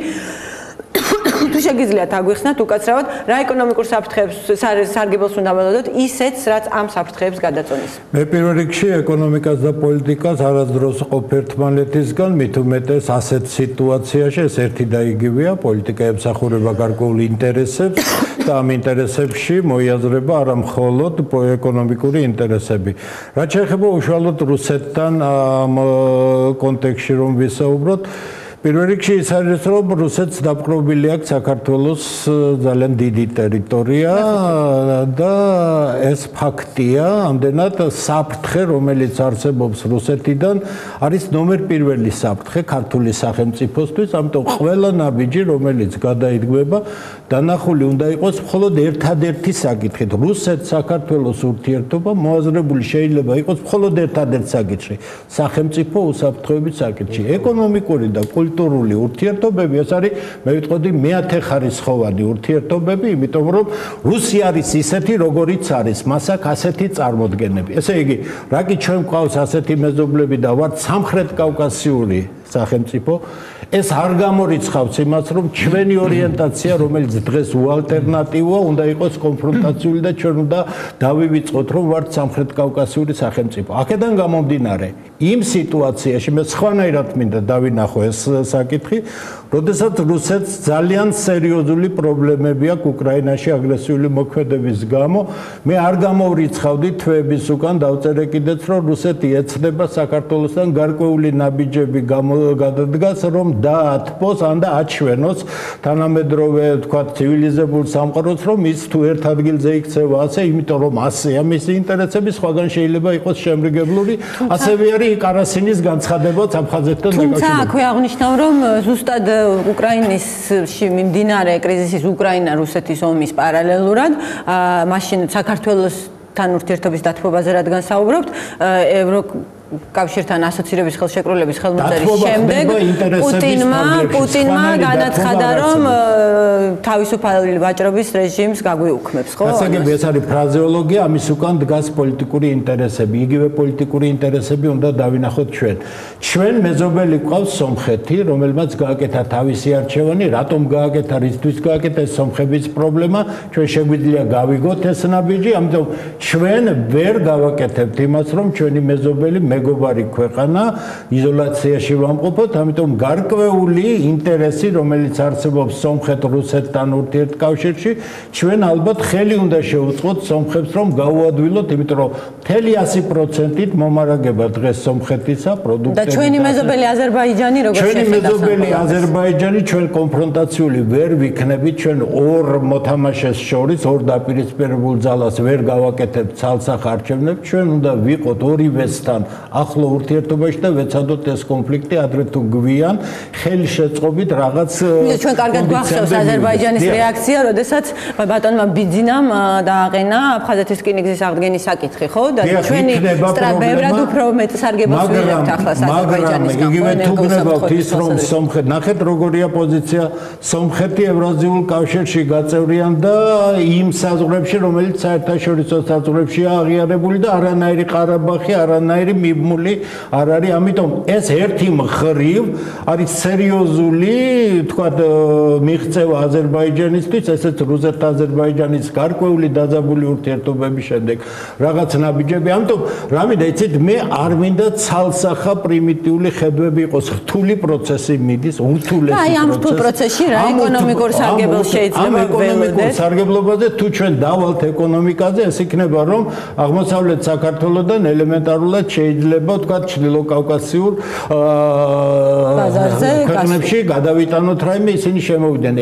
თუ შეგიძლიათ აგვიხსნათ უკაცრავად, რა ეკონომიკურ სარგებელს უნდა ველოდოთ, ისეთს, რაც ამ საფრთხეებს გადაწონის. მე პირველ რიგში ეკონომიკას და პოლიტიკას არასდროს ყოფ ერთმანეთისგან, მით უმეტეს ასეთ სიტუაციაში ეს ერთი და იგივეა, პოლიტიკა ემსახურება გარკვეულ ინტერესებს და ამ ინტერესებში მოიაზრება არა მხოლოდ ეკონომიკური ინტერესები. რაც შეეხება უშუალოდ რუსეთთან ამ კონტექსტში რომ ვისაუბროთ, პირველ რიგში ის არის, რომ რუსეთს დაპყრობილი აქვს საქართველოს ძალიან დიდი ტერიტორია და ეს ფაქტია, ამდენად საფრთხე, რომელიც არსებობს რუსეთიდან, არის ნომერ პირველი საფრთხე ქართული სახელმწიფოსთვის, ამიტომ ყველა ნაბიჯი, რომელიც გადაიდგმება, დანახული უნდა იყოს მხოლოდ ერთადერთი საკითხით. რუსეთ-საქართველოს ურთიერთობა მოაზრებული შეიძლება იყოს მხოლოდ ერთადერთ საკითხში, სახელმწიფო უსაფრთხოების საკითხში. ეკონომიკური და კულტურული ურთიერთობები, ეს არის, მე ვიტყოდი, მეათეხარისხოვანი ურთიერთობები, იმიტომ რომ რუსია არის ისეთი, როგორიც არის, მას აქვს ასეთი წარმოდგენები. ესე იგი, რა კი ჩვენ გვყავს ასეთი მეზობლები და ვართ სამხრეთ კავკასიური სახელმწიფო, ეს არ გამორიცხავს იმას, რომ ჩვენი ორიენტაცია, რომელიც დღეს უალტერნატივოა, უნდა იყოს კონფრონტაციული და ჩვენ უნდა დავივიწყოთ, რომ ვართ სამხრეთ კავკასიური სახელმწიფო. აქედან გამომდინარე, იმ სიტუაციაში მე სხვანაირად მინდა დავინახო ეს საკითხი, როდესაც რუსეთს ძალიან სერიოზული პრობლემები აქვს უკრაინაში აგრესიული მოქმედების გამო. მე არ გამოვრიცხავდი თვეების უკან დავწერე კიდეც, რომ რუსეთი ეცდება საქართველოსთან გარკვეული ნაბიჯები გადადგას, რომ დაათბოს ან და აჩვენოს თანამედროვე, თქვა, ცივილიზებულ სამყაროს, რომ ის თუ ერთ ადგილზე იქცევა ასე, იმიტომ რომ ასეა მისი ინტერესები, სხვაგან შეიძლება იყოს შემრიგებლური, ასევე არის კარასინის განცხადებაც აფხაზეთთან დაკავშირებით. თუმცა აქვე აღნიშნავ, რომ ზუსტად უკრაინაში მიმდინარე კრიზისის უკრაინა-რუსეთის ომის პარალელურად, მაშინ საქართველოსთან ურთიერთობის დათბობაზე რადგან საუბრობთ, კავშირთან ასოცირების ხელშეკრულების ხელმოწერის შემდეგ პუტინმა განაცხადა, რომ თავისუფალი ვაჭრობის რეჟიმს გაგვიუქმებს, ხო? გასაგები ეს არის ფრაზეოლოგია, ამის უკან დგას პოლიტიკური ინტერესები. იგივე პოლიტიკური ინტერესები უნდა დავინახოთ ჩვენ. ჩვენ მეზობელი გვყავს სომხეთი, რომელმაც გააკეთა თავისი არჩევანი, რატომ გააკეთა, რისთვის გააკეთა, ეს სომხების პრობლემა, ჩვენ შეგვიძლია გავიგოთ ეს ნაბიჯი, ამიტომ ჩვენ ვერ გავაკეთებთ იმას, რომ ჩვენი მეზობელი მეგობარი ქვეყანა იზოლაციაში ვამყოფოთ, ამიტომ გარკვეული ინტერესი, რომელიც არსებობს სომხეთ-რუსეთთან ურთიერთკავშირში, ჩვენ ალბათ ხელი უნდა შევუწყოთ სომხებს, რომ გაუადვილოთ, იმიტომ რომ 100%-ით მომარაგება დღეს სომხეთისა პროდუქტები. და ჩვენი მეზობელი აზერბაიჯანი როგორ შეხედავს? ჩვენი მეზობელი აზერბაიჯანი ჩვენ კონფრონტაციული ვერ ვიქნებით, ჩვენ ორ მოთამაშეს შორის, ორ დაპირისპირებულ ძალას ვერ გავაკეთებთ ცალსახ არჩევნებს, ჩვენ უნდა ვიყოთ ორივესთან ახლო ურთიერთობაში და ვეცადოთ ეს კონფლიქტი ადრე თუ გვიან ხელშეწყობით რაღაც ჩვენ კარგად გვახსოვს აზერბაიჯანის რეაქცია, როდესაც ბატონმა ბიძინამ დააყენა აფხაზეთის რკინიგზის აღდგენის საკითხი, ხო? და ჩვენი ბევრად უფრო მეტ სარგებლობს ვიღებთ ახლა აზერბაიჯანის იგივე თუ გნებავთ ის რომ სომხეთ ნახეთ როგორია პოზიცია სომხეთი ევრაზიულ კავშირში გაწევრიანდა იმ საზღვრებში რომელიც საერთაშორისო საზღვრებშია აღიარებული და არანაირი ყარაბაღი არანაირი მიბმული არ არის ამიტომ ეს ერთი მხრივ არის სერიოზული თქვათ მიღწევა აზერბაიჯანისთვის ესეც რუსეთ-აზერბაიჯანის გარკვეული დაძაბული ურთიერთობების შემდეგ რაღაც ნაბიჯები ამიტომ რამე და იცით მე არ მინდა ცალსახა პრიმიტიული ხედვები იყოს რთული პროცესი მიდის ურთულესი აი ამ რთულ პროცესში რა ეკონომიკურ სარგებელს შეიძლება ეკონომიკურ სარგებლობაზე თუ ჩვენ დავალთ ეკონომიკაზე ეს იქნება რომ აღმოსავლეთ საქართველოსთან ელემენტარულად შეიძლება თქვა ჩრდილოკავკასიურ ბაზარზე ქვეყნებში გადავიტანოთ რაიმე ისინი შემოვიდნენ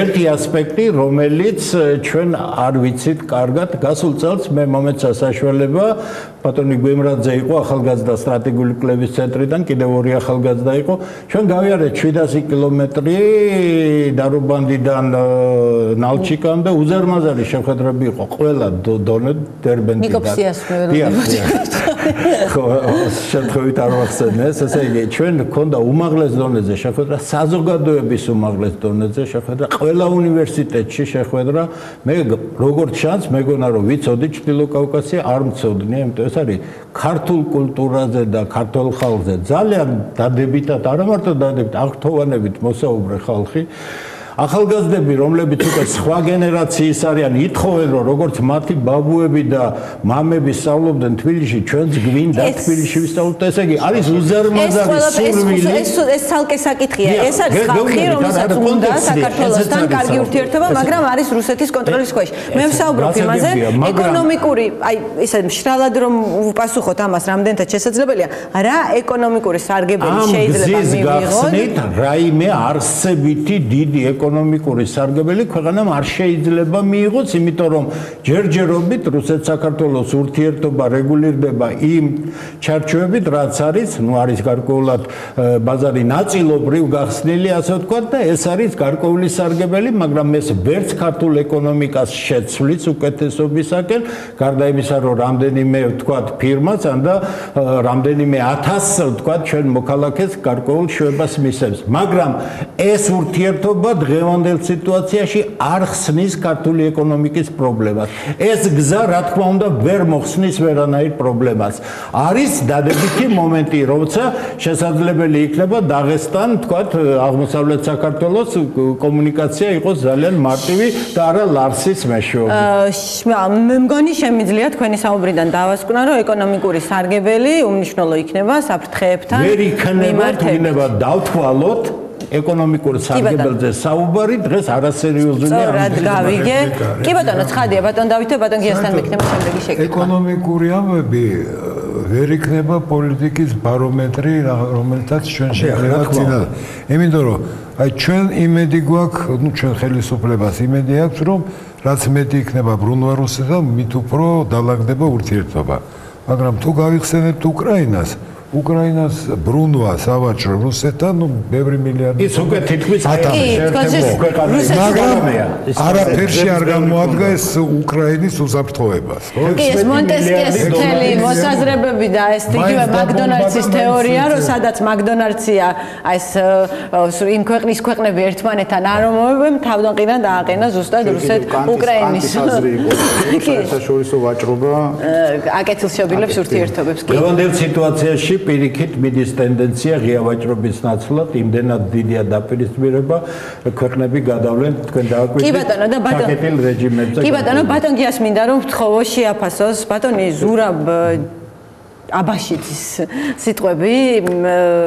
ერთი ასპექტი რომელიც ჩვენ არ ვიცით კარგად გასულ წელს მე მომეცა საშუალება ბატონი გვემრაძე იყო ახალგაზრდა სტრატეგიული კვლევის ცენტრიდან კიდევ ორი ახალგაზრდა იყო ჩვენ გავიარეთ 700 კილომეტრი დარუბანდიდან ნალჩიკამდე უზარმაზარი შეხვედრები იყო ყველა დონე დერბენტიდან ნიკოფსიას შემთხვევით არ ვახსენეს ესე იგი ჩვენ გქონდა უმაღლეს დონეზე შეხვედრა საზოგადოების უმაღლეს დონეზე შეხვედრა ყველა უნივერსიტეტში შეხვედრა მე როგორც ჩანს მეგონა რომ ვიცოდი ჩრდილოკავკასია არ მცოდნი ამიტომ ეს არის ქართულ კულტურაზე და ქართულ ხალხზე ძალიან დადებითად არა მარტო დადებითად აღთოვანებით მოსაუბრე ხალხი ახალგაზრდები რომლებიც უკვე სხვა გენერაციის არიან ითხოვენ რომ როგორც მათი ბაბუები და მამები სწავლობდნენ თბილისში ჩვენც გვინდა თბილისში ვისწავლოთ ესე იგი არის უზარმაზარი სურვილი ეს ცალკე საკითხია ეს არის ხალხი რომელსაც უნდა საქართველოსთან კარგი ურთიერთობა მაგრამ არის რუსეთის კონტროლის ქვეშ მე ვსაუბრობ იმაზე ეკონომიკური აი ესე მშრალად რომ ვპასუხოთ ამას რამდენთან შესაძლებელია რა ეკონომიკური სარგებელი შეიძლება მივიღოთ რაიმე არსებითი დიდი ეკონომიკური სარგებელი ქვეყანამ არ შეიძლება მიიღოს, იმიტომ რომ ჯერჯერობით რუსეთ-საქართველოს ურთიერთობა რეგულირდება იმ ჩარჩოებით, რაც არის, არის გარკვეულად ბაზარი ნაწილობრივ გახსნილი, ასე ვთქვათ, და ეს არის გარკვეული სარგებელი, მაგრამ ეს ვერც ქართულ ეკონომიკას შეცვლის უკეთესობისაკენ, გარდა იმისა, რომ რამდენიმე ვთქვათ ფირმას და რამდენიმე ათასს ვთქვათ ჩვენ მოქალაქეს გარკვეულ შვებას მისცემს, მაგრამ ეს ურთიერთობა დღევანდელ სიტუაციაში არ ხსნის ქართული ეკონომიკის პრობლემას. ეს გზა, რა თქმა უნდა, ვერ მოხსნის ვერანაირ პრობლემას. არის დადებითი მომენტი, როცა შესაძლებელი იქნება დაღესტან, თქვათ, აღმოსავლეთ საქართველოს კომუნიკაცია იყოს ძალიან მარტივი და არა ლარსის მეშვეობით. მე მგონი შემიძლია თქვენი საუბრიდან დავასკვნა, რომ ეკონომიკური სარგებელი უმნიშვნელო იქნება საფრთხეებთან. ვერ იქნება, თუ იქნება დავთვალოთ ეკონომიკურ სარგებელზე საუბარი დღეს არასერიოზულია. სწორად გავიგე. კი ბატონო, ცხადია, ბატონ დავითო, ბატონ გიასთან მეკითხება შემდეგი შეკითხვა. ეკონომიკური ამბები ვერ იქნება პოლიტიკის ბარომეტრი, რომელთაც ჩვენ შეიძლება წინა. იმიტომ რომ აი ჩვენ იმედი გვაქვს, ну ჩვენ ხელისუფლებას იმედი აქვს, რომ რაც მეტი იქნება ბრუნვა რუსეთთან, მით უფრო დალაგდება ურთიერთობა. მაგრამ თუ გავიხსენებთ უკრაინას ბრუნვა სავაჭრო რუსეთთან, ну ბევრი მილიარდი. ის უკვე თითქმის არაფერში არ გამოადგა ეს უკრაინის უსაფრთხოებას. კი, ეს მონტესკიეს მთელი მოსაზრებები და ეს იგივე მაკდონალდსის თეორია, რომ სადაც მაკდონალდსია ეს იმ ქვეყნის ქვეყნები ერთმანეთთან არ ომობენ, თავდანყიდან დააყენა ზუსტად რუსეთ უკრაინის. საერთაშორისო ვაჭრობა აკეთილშობილებს ურთიერთობებს. დღევანდელ სიტუაციაში პირიქით მიდის ტენდენცია ღია ვაჭრობის ნაცვლად, იმდენად დიდია დაპირისპირება, ქვეყნები გადავლენ თქვენ დააკვირდით. კი ბატონო და ჩაკეტილ რეჟიმებზე. კი ბატონო, ბატონ გიას მინდა რომ ვთხოვო შეაფასოს ბატონი ზურაბ აბაშიძის სიტყვები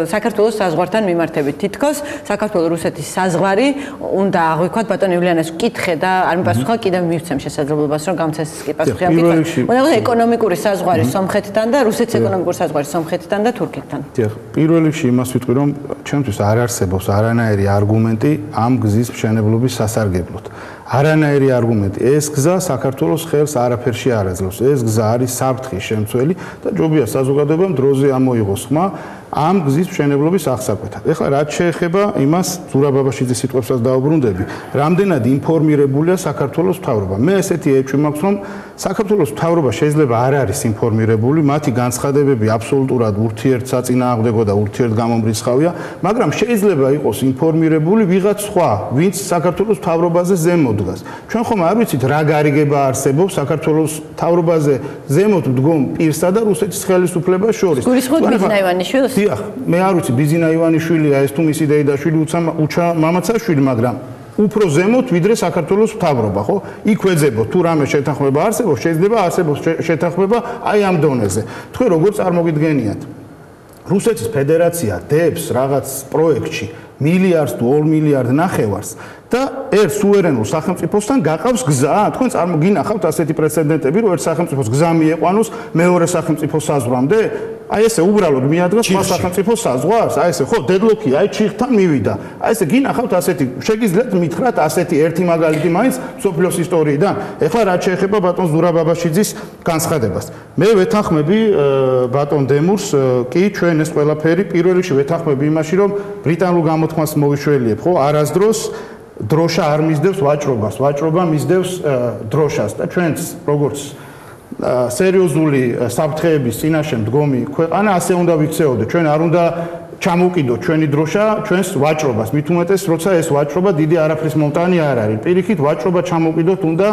საქართველოს საზღვართან მიმართებით. თითქოს საქართველოს-რუსეთის საზღვარი უნდა აღვიქვათ ბატონ ივლიანეს ვკითხე და არ მიპასუხა კიდევ მივცემ შესაძლებლობას რომ გამცეს კი პასუხი ამ კითხვას. უნდა ეკონომიკური საზღვარი სომხეთთან და რუსეთის ეკონომიკური საზღვარი სომხეთთან და თურქეთთან. დიახ, პირველ რიგში იმას ვიტყვი რომ ჩვენთვის არ არსებობს არანაირი არგუმენტი ამ გზის მშენებლობის სასარგებლოდ. არანაირი არგუმენტი. ეს გზა საქართველოს ხელს არაფერში არ აძლევს. ეს გზა არის საფრთხის შემცველი და ჯობია საზოგადოებამ დროზე ამოიღოს ხმა ამ გზის მშენებლობის აღსაკვეთად. ეხლა რაც შეეხება იმას, ზურაბ ბაბაშიძის სიტყვებსაც დაუბრუნდები, რამდენად ინფორმირებულია საქართველოს მთავრობა. მე ესეთი ეჭვი მაქვს, რომ საქართველოს მთავრობა შეიძლება არ არის ინფორმირებული, მათი განცხადებები აბსოლუტურად ურთიერთსაწინააღმდეგო და ურთიერთგამომრიცხავია, მაგრამ შეიძლება იყოს ინფორმირებული ვიღაც სხვა, ვინც საქართველოს მთავრობაზე ზემოთ დგას. ჩვენ ხომ არ ვიცით რა გარიგება არსებობს საქართველოს მთავრობაზე ზემოთ მდგომ პირსა და რუსეთის ხელისუფლებას შორის. გულისხმობთ ბიზნა ივანიშვილს? დიახ, მე არ ვიცი ბიზნა ივანიშვილია ეს თუ მისი დეიდაშვილი უჩა მამაცაშვილი, მაგრამ უფრო ზემოთ ვიდრე საქართველოს მთავრობა, ხო? იქ ვეძებოთ თუ რამე შეთანხმება არსებობს, შეიძლება არსებობს შეთანხმება აი ამ დონეზე. თქვენ როგორ წარმოგიდგენიათ? რუსეთის ფედერაცია დებს რაღაც პროექტში მილიარდს თუ 2 მილიარდ ნახევარს და ერთ სუვერენულ სახელმწიფოსთან გაყავს გზა. თქვენ წარმოგინახავთ ასეთი პრეცედენტები, რომ ერთ სახელმწიფოს გზა მიეყვანოს მეორე სახელმწიფოს საზღვრამდე? აი ესე უბრალოდ მიადგას სხვა სახელმწიფოს საზღვარს? აი ესე ხო, დედლოქი აი ჩიხთან მივიდა. აი ესე გინახავთ ასეთი, შეგიძლიათ მითხრათ ასეთი ერთი მაგალითი მაინც სოფლიოს ისტორიიდან. ეხლა რაც შეეხება ბატონ ზურაბ ბაბაშიძის განცხადებას. მე ვეთანხმები ბატონ დემურს, კი ჩვენ ეს ყველაფერი პირველ რიგში ვეთანხმები იმაში, რომ ბრიტანულ გამოთქმას მოვიშველიებ, ხო? არასდროს დროშა არ მისდევს ვაჭრობას, ვაჭრობა მისდევს დროშას და ჩვენც როგორც სერიოზული საფრთხეების წინაშე მდგომი ქვეყანა ასე უნდა ვიქცეოდეთ. ჩვენ არ უნდა ჩამოვკიდოთ ჩვენი დროშა ჩვენს ვაჭრობას, მით უმეტეს როცა ეს ვაჭრობა დიდი არაფრის მომტანი არ არის. პირიქით ვაჭრობა ჩამოვკიდოთ უნდა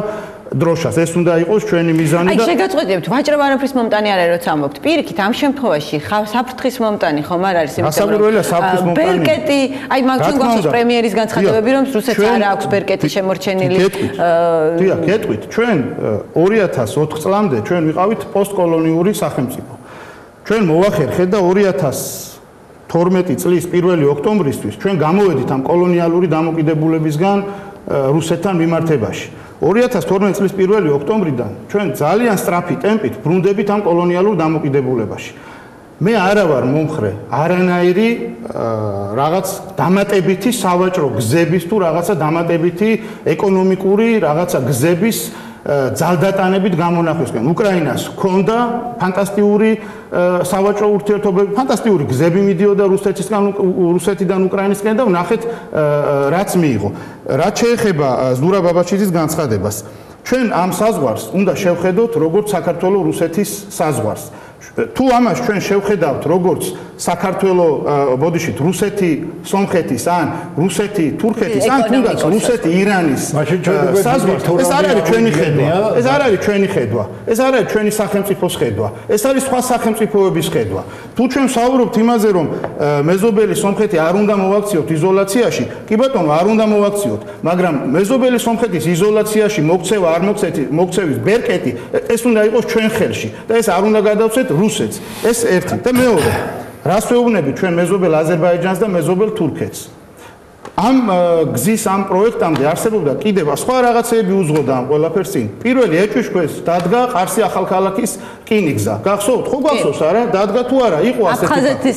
დროშას. ეს უნდა იყოს ჩვენი მიზანი და აი შეგაწყვეტებთ, ვაჭრობა არაფრის მომტანი არ არის როცა ამბობთ. პირიქით ამ შემთხვევაში საფრთხის მომტანი ხომ არ არის იმიტომ გასაკვირველია საფრთხის მომტანი. ბერკეტი, აი მაგ ჩვენ გვაქვს პრემიერის განცხადებები, რომ რუსეთს არ აქვს ბერკეტი შემორჩენილი. დიახ, გეტყვით, ჩვენ 2004 წლამდე ჩვენ ვიყავით პოსტკოლონიური სახელმწიფო. ჩვენ მოვახერხეთ და 2012 წლის 1 ოქტომბრისთვის ჩვენ გამოვედით ამ კოლონიალური დამოკიდებულებისგან რუსეთთან მიმართებაში. 2012 წლის 1 ოქტომბრიდან ჩვენ ძალიან სწრაფი ტემპით ბრუნდებით ამ კოლონიალურ დამოკიდებულებაში. მე არა ვარ მომხრე არანაირი რაღაც დამატებითი სავაჭრო გზების თუ რაღაცა დამატებითი ეკონომიკური რაღაცა გზების ძალდატანებით გამონახვისკენ. უკრაინას ჰქონდა ფანტასტიკური სავაჭრო ურთიერთობები, ფანტასტიკური გზები მიდიოდა რუსეთიდან უკრაინისკენ და ვნახეთ რაც მიიღო. რაც შეეხება ზურაბ ბაბაშიძის განცხადებას, ჩვენ ამ საზღვარს უნდა შევხედოთ როგორც საქართველოს-რუსეთის საზღვარს. თუ ამას ჩვენ შევხედავთ როგორც საქართველოს, ბოდიშით, რუსეთი, სომხეთის ან რუსეთი, თურქეთის ან თუნდაც რუსეთი, ირანის საზღვარს, ეს არ არის ჩვენი ხედვა. ეს არ არის ჩვენი ხედვა. ეს არ არის ჩვენი სახელმწიფოს ხედვა. ეს არის სხვა სახელმწიფოების ხედვა. თუ ჩვენ ვსაუბრობთ იმაზე, რომ მეზობელი სომხეთი არ უნდა მოვაქციოთ იზოლაციაში, კი ბატონო, არ უნდა მოვაქციოთ, მაგრამ მეზობელი სომხეთის იზოლაციაში მოქცევა არ მოქცევის ბერკეტი, ეს უნდა იყოს ჩვენ ხელში და ეს არ უნდა გადავცეთ რუსეთს. ეს ერთი და მეორე. რას ვეუბნები ჩვენ მეზობელ აზერბაიჯანს და მეზობელ თურქეთს? ამ გზის ამ პროექტამდე არსებობდა კიდევ სხვა რაღაცეები უძღოდა ამ ყველაფერს წინ. პირველი ეჭვიშქვეს დადგა ყარსი ახალქალაქის რკინიგზა. გახსოვთ? ხო გახსოვს არა? დადგა თუ არა? იყო ასეთი.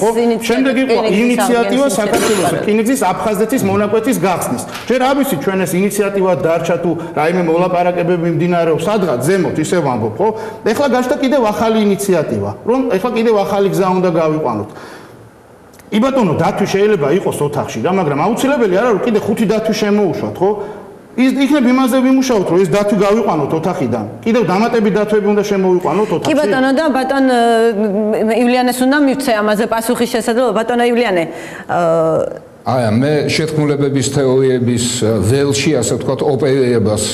შემდეგ იყო ინიციატივა საქართველოს რკინიგზის აფხაზეთის მონაკვეთის გახსნის. ჯერ არ ვიცი ჩვენ ეს ინიციატივა დარჩა თუ რაიმე მოლაპარაკებები მიმდინარეობს სადღაც ზემოთ ისე ვამბობ, ხო? ეხლა გაჩნდა კიდევ ახალი ინიციატივა, რომ ეხლა კიდევ ახალი გზა უნდა გავიყვანოთ. იბატონო, დათვი შეიძლება იყოს ოთახში რა, მაგრამ აუცილებელი არა რომ კიდე 5 დათვი შემოუშვათ, ხო? ის იქნებ იმაზე ვიმუშაოთ, რომ ეს დათვი გავიყვანოთ ოთახიდან. კიდევ დამატებით დათვები უნდა შემოვიყვანოთ ოთახში. კი ბატონო და ბატონ ივლიანეს უნდა მივცე ამაზე პასუხის შესაძლებლობა. ბატონო ივლიანე, აი, მე შეთქმულებების თეორიების ველში, ასე ვთქვათ, ოპერირებას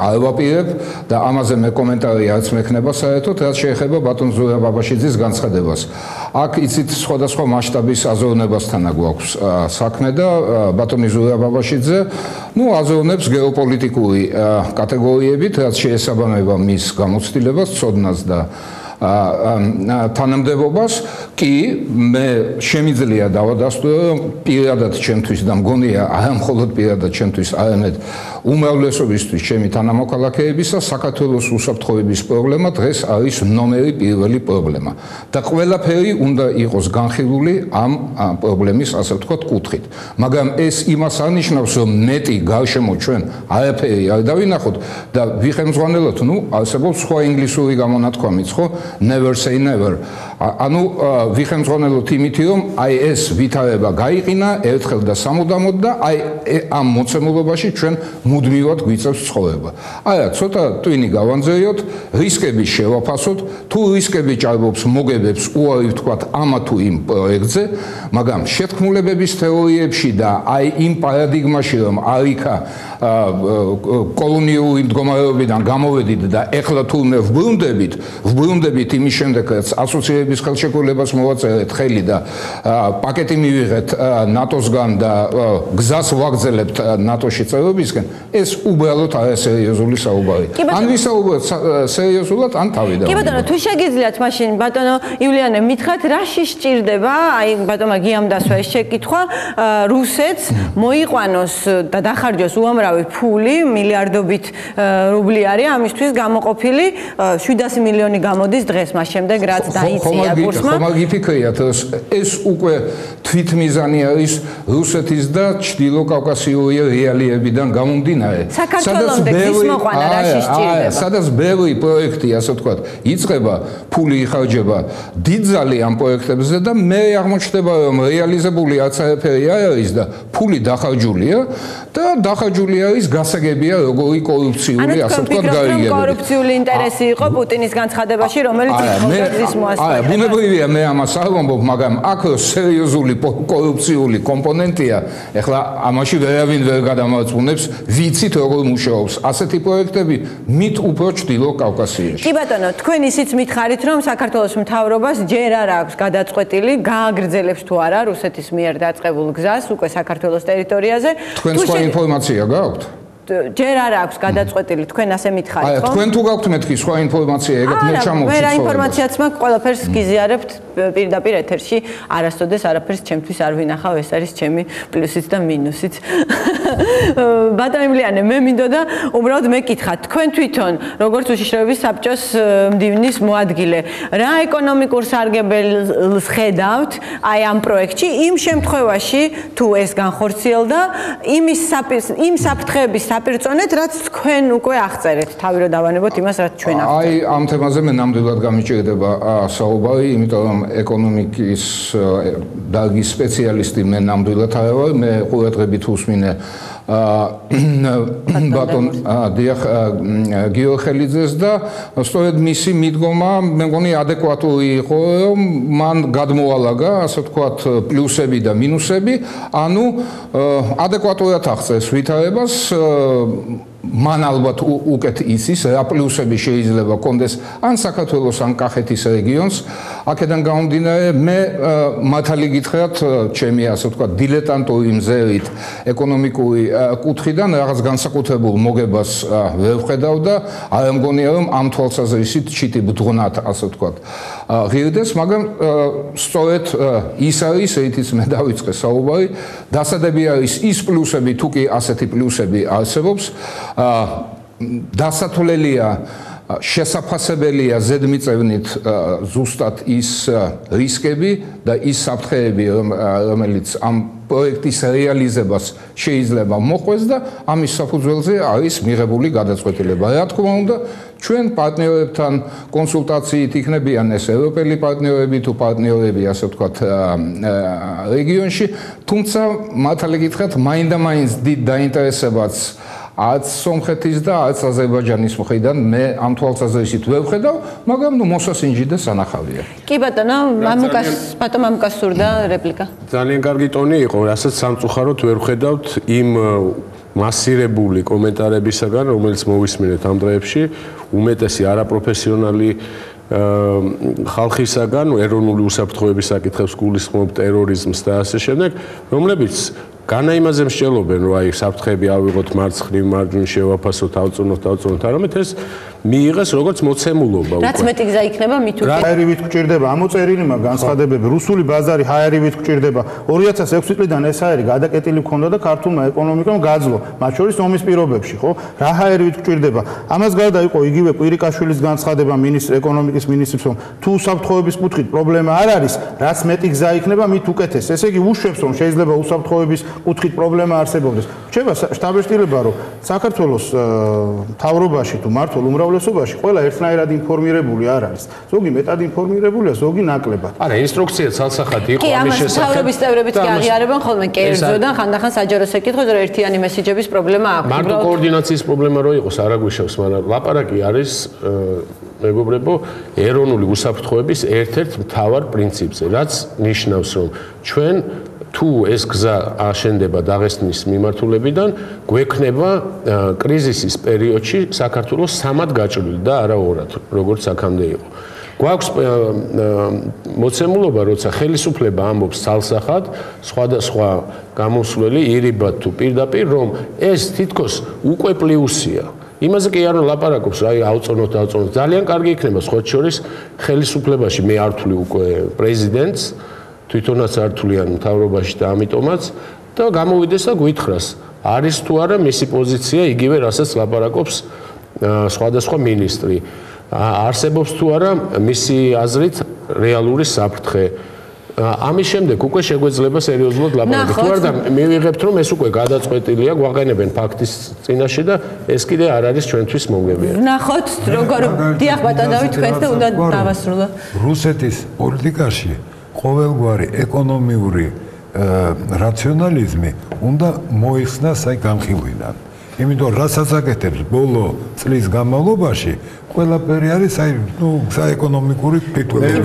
ავაპირებ და ამაზე მე კომენტარი არც მექნება საერთოდ, რაც შეეხება ბატონ ზურაბ ბაბაშიძის განცხადებას. აქ იცით სხვადასხვა მასშტაბის აზროვნებასთან გვაქვს საქმე და ბატონი ზურაბ ბაბაშიძე, აზროვნებს გეოპოლიტიკური კატეგორიებით, რაც შეესაბამება მის გამოცდილებას, ცოდნას და თანამდებობას, კი მე შემიძლია დავადასტურო, რომ პირადად ჩემთვის და მგონია არა მხოლოდ პირადად ჩემთვის, არამედ უმრავლესობისთვის ჩემი თანამოქალაქეებისა საქართველოს უსაფრთხოების პრობლემა დღეს არის ნომერი პირველი პრობლემა და ყველაფერი უნდა იყოს განხილული ამ პრობლემის, ასე ვთქვათ, კუთხით. მაგრამ ეს იმას არ ნიშნავს, რომ მეტი გარშემო ჩვენ არაფერი არ დავინახოთ და ვიხელმძღვანელოთ, არსებობს სხვა ინგლისური გამონათქვამიც, ხო? Never say never. ანუ ვიხელმძღვანელოთ იმითი, რომ აი ეს ვითარება გაიყინა ერთხელ და სამუდამოდ და აი ამ მოცემულობაში ჩვენ მუდმივად გვიწევს ცხოვრება. არა, ცოტა ტვინი გავანძეიოთ, რისკები შევაფასოთ, თუ რისკები ჭარბობს მოგებებს უარი ვთქვათ ამა თუ იმ პროექტზე, მაგრამ შეთქმულებების თეორიებში და აი იმ პარადიგმაში, რომ არიქა კოლონიური მდგომარეობიდან გამოვედით და ეხლა თურმე ვბრუნდებით იმის შემდეგ, რაც ასოციაციების ხელშეკრულებას მოვაწერეთ ხელი და პაკეტი მივიღეთ ნატოსგან და გზას ვაგრძელებთ ნატოში წევრობისკენ, ეს უბრალოდ არასერიოზული საუბარი. ან ვისაუბროთ სერიოზულად, ან თავი და. კი ბატონო, თუ შეგიძლიათ მაშინ ბატონო ივლიანე მითხრათ, რაში სჭირდება, აი ბატონმა გიამ დასვა ეს შეკითხვა, რუსეთს მოიყვანოს და დახარჯოს უამრავი ფული, მილიარდობით რუბლი არის ამისთვის გამოყოფილი, 700 მილიონი გამოდის დღეს მას შემდეგ, რაც დაიწია კურსმა. ხომ გიფიქრიათ, ეს უკვე თვითმიზანი არის რუსეთის და ჩრდილო კავკასიური რეალიებიდან გამომდინარე. საქართველომდე გზის მოყვანა რაში სჭირდება? სადაც ბევრი პროექტი, ასე ვთქვათ, იწყება, ფული იხარჯება დიდძალი ამ პროექტებზე და მე აღმოჩნდება, რომ რეალიზებული არც არაფერი არ არის და ფული დახარჯულია და დახარჯული არის გასაგებია როგორი კორუფციული, ასე ვთქვათ, გარიგებები. კორუფციული ინტერესი იყო პუტინის განცხადებაში, რომელიც გზის მოასპარეა. ბუნებრივია მე ამას არ ვამბობ, მაგრამ აქ სერიოზული კორუფციული კომპონენტია. ეხლა ამაში ვერავინ ვერ გადამარწმუნებს, ვიცით როგორ მუშაობს ასეთი პროექტები მით უფრო ჩრდილო კავკასიაში. კი ბატონო, თქვენ ისიც მითხარით, რომ საქართველოს მთავრობას ჯერ არ აქვს გადაწყვეტილი, გააგრძელებს თუ არა რუსეთის მიერ დაწყებულ გზას უკვე საქართველოს ტერიტორიაზე. თქვენ სხვა ინფორმაცია გაქვთ? ჯერ არ აქვს გადაწყვეტილი, თქვენ ასე მითხარით, ხო? თქვენ თუ გაქვთ მეთქი სხვა ინფორმაცია, ეგეთ მე ჩამოვცეთ. მე რა ინფორმაციაც მაქვს, ყველაფერს გიზიარებთ პირდაპირ ეთერში, არასოდეს არაფერს ჩემთვის არ ვინახავ, ეს არის ჩემი პლუსიც და მინუსიც. ბატონო ივლიანე, მე მინდოდა უბრალოდ მეკითხათ, თქვენ თვითონ, როგორც უშიშროების საბჭოს მდივნის მოადგილე, რა ეკონომიკურ სარგებელს ხედავთ აი ამ პროექტში, იმ შემთხვევაში, თუ ეს განხორციელდა, იმ საფრთხეების საპირწონეთ, რაც თქვენ უკვე აღწერეთ, თავი რომ დავანებოთ იმას, რაც ჩვენ აღწერეთ. აი ამ თემაზე მე ნამდვილად გამიჭირდება საუბარი, იმიტომ რომ ეკონომიკის დარგის სპეციალისტი მე ნამდვილად არ ვარ, მე ყურადღებით უსმინე ბატონ დიახ გიორხელიძეს და სწორედ მისი მიდგომა მე მგონი ადეკვატური იყო, რომ მან გადმოალაგა, ასე ვთქვათ, პლუსები და მინუსები, ანუ ადეკვატურად აღწერს ვითარებას, მან ალბათ უკეთ იცის რა პლუსები შეიძლება კონდეს ან საქართველოს ან კახეთის რეგიონს. აქედან გამომდინარე მე მართალი გითხრათ, ჩემი ასე ვთქვათ დილეტანტური მზერით ეკონომიკური კუთხიდან რაღაც განსაკუთრებულ მოგებას ვერ ვხედავ და არ მგონია რომ ამ თვალსაზრისით ჩიტი ბძღვნათ, ასე ვთქვათ, ღირდეს, მაგრამ სწორედ ის არის, რითიც მე დავიწყე საუბარი, დასადები არის ის პლუსები, თუ კი ასეთი პლუსები არსებობს, დასათვლელია, შესაფასებელია ზედმიწევნით ზუსტად ის რისკები და ის საფრთხეები, რომელიც ამ პროექტის რეალიზებას შეიძლება მოყვეს და ამის საფუძველზე არის მიღებული გადაწყვეტილება. რა თქმა უნდა, ჩვენ პარტნიორებთან კონსულტაციით იქნებიან ეს ევროპელი პარტნიორები თუ პარტნიორები, ასე ვთქვათ, რეგიონში, თუმცა მართალი გითხრათ, მაინდა-მაინც დიდ დაინტერესებაც არც სომხეთის და არც აზერბაიჯანის მხრიდან მე ამ თვალსაზრისით ვერ ვხედავ, მაგრამ მოსასინჯი და სანახავია. კი ბატონო, მამუკას სურდა რეპლიკა. ძალიან კარგი ტონი იყო, რასაც სამწუხაროდ ვერ ვხედავთ იმ მასირებული კომენტარებისაგან, რომელიც მოვისმინეთ ამ დღეებში, უმეტესი არაპროფესიონალი ხალხისაგან, ეროვნული უსაფრთხოების საკითხებს გულისხმობ, ტერორიზმს და ასე შემდეგ, რომლებიც განა იმაზე მსჯელობენ, რომ აი საფრთხეები ავიღოთ მარცხნივ, მარჯვნივ, შევაფასოთ, ავწუნოთ, არამედ ეს მიიღეს როგორც მოცემულობა უკვე. რაც მეტი გზა იქნება მით უკვე. ჰაერივით გვჭირდება ამოწერილი მაგ განცხადებები. რუსული ბაზარი ჰაერივით გვჭირდება. 2006 წლიდან ეს ჰაერი გადაკეტილი მქონდა და ქართულმა ეკონომიკამ გაძლო. მათ შორის ომის პირობებში, ხო? რა ჰაერივით გვჭირდება? ამას გარდა იყო იგივე კვირიკაშვილის განცხადება ეკონომიკის მინისტრს, რომ თუ უსაფრთხოების კუთხით პრობლემა არ არის, რაც მეტი გზა იქნება, მით უკეთეს. ესე იგი უშვებს, რომ შეიძლება უსაფრთხოების კუთხით პრობლემა არსებობდეს. რჩება შტაბ-ეშტილება, რომ საქართველოს მთავრობაში თუ მართლ უმრავლესობაში ყველა ერთნაირად ინფორმირებული არ არის. ზოგი მეტად ინფორმირებულია, ზოგი ნაკლებად. არა, ინსტრუქცია ცალსახად იყო კი, ამის ამას შესახებ. მთავრობის წევრებიც კი აღიარებენ ხოლმე კერძოდან ხანდახან საჯარო საკითხებზე, რომ ერთიანი მესიჯების პრობლემა აქვს. მარტო კოორდინაციის პრობლემა რო იყოს, არ აგვიშევს, მაგრამ ლაპარაკი არის მეგობრებო, ეროვნული უსაფრთხოების ერთ-ერთ მთავარ პრინციპზე, რაც ნიშნავს, რომ ჩვენ თუ ეს გზა აშენდება დაღესტნის მიმართულებიდან, გვექნება კრიზისის პერიოდში საქართველოს სამად გაჭრილი და არა ორად, როგორც აქამდე იყო. გვაქვს მოცემულობა, როცა ხელისუფლება ამბობს ცალსახად, სხვადასხვა გამოსვლელი ირიბად თუ პირდაპირ, რომ ეს თითქოს უკვე პლუსია. იმაზე კი არ ლაპარაკობს, აი ავწონოთ. ძალიან კარგი იქნება სხვა შორის ხელისუფლებაში მე არ ვთვლი უკვე პრეზიდენტს, თვითონაც არ ვთვლიან მთავრობაში და ამიტომაც და გამოვიდეს და გვითხრას, არის თუ არა მისი პოზიცია იგივე, რასაც ლაპარაკობს სხვადასხვა მინისტრი. არსებობს თუ არა მისი აზრით რეალური საფრთხე. ამის შემდეგ უკვე შეგვეძლება სერიოზულად ლაპარაკი. თუ არა მივიღებთ, რომ ეს უკვე გადაწყვეტილია, გვაყენებენ ფაქტის წინაშე და ეს კიდე არ არის ჩვენთვის მომგებიანი. ნახოთ, როგორ დიახ ბატონო დავით თქვენს და უნდა დავასრულოთ. რუსეთის პოლიტიკაში ყოველგვარი ეკონომიური რაციონალიზმი უნდა მოიხსნას აი გამხილვიდან. იმიტომ რასაც აკეთებს ბოლო წლის განმავლობაში ყველაფერი არის აი საეკონომიკური ფიქრები.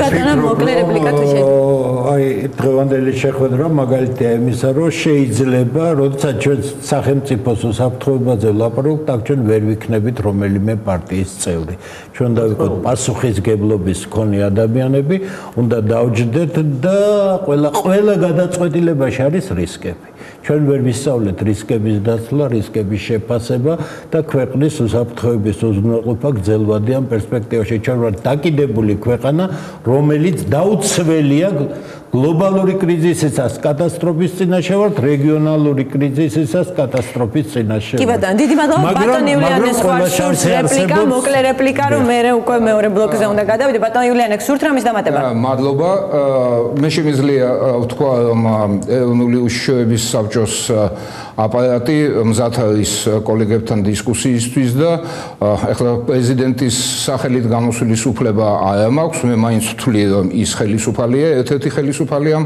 აი დღევანდელი შეხვედრა მაგალითია იმისა, რომ შეიძლება, როდესაც ჩვენ სახელმწიფოს უსაფრთხოებაზე ვლაპარაკობთ, აქ ჩვენ ვერ ვიქნებით რომელიმე პარტიის წევრი. ჩვენ დავიყოთ პასუხისგებლობის მქონე ადამიანები, უნდა დავჯდეთ და ყველა გადაწყვეტილებაში არის რისკები. ჩვენ ვერ ვისწავლეთ რისკების დაცვა, რისკების შეფასება და ქვეყნის უსაფრთხოების უზრუნველყოფა გრძელვადიან პერსპექტივაში. ჩვენ ვართ დაკიდებული ქვეყანა, რომელიც დაუცველია გლობალური კრიზისისას კატასტროფის წინაშე ვართ, რეგიონალური კრიზისისას კატასტროფის წინაშე. კი ბატონო, დიდი მადლობა ბატონო იულიანეს ხარშულს რეპლიკა, მოკლე რეპლიკა, რომ მე უკვე მეორე ბლოკზე უნდა გადავიდე. ბატონო იულიანე, სურთ რამის დამატება? მადლობა. მე შემიძლია ვთქვა, რომ ეროვნული უშიშროების საბჭოს აპარატი მზად არის კოლეგებთან დისკუსიისთვის და ახლა პრეზიდენტის სახელით გამოსვლის უფლება არ მაქვს. მე მაინც ვთვლი, რომ ის ხელისუფალია, ერთ-ერთი ხელისუფალია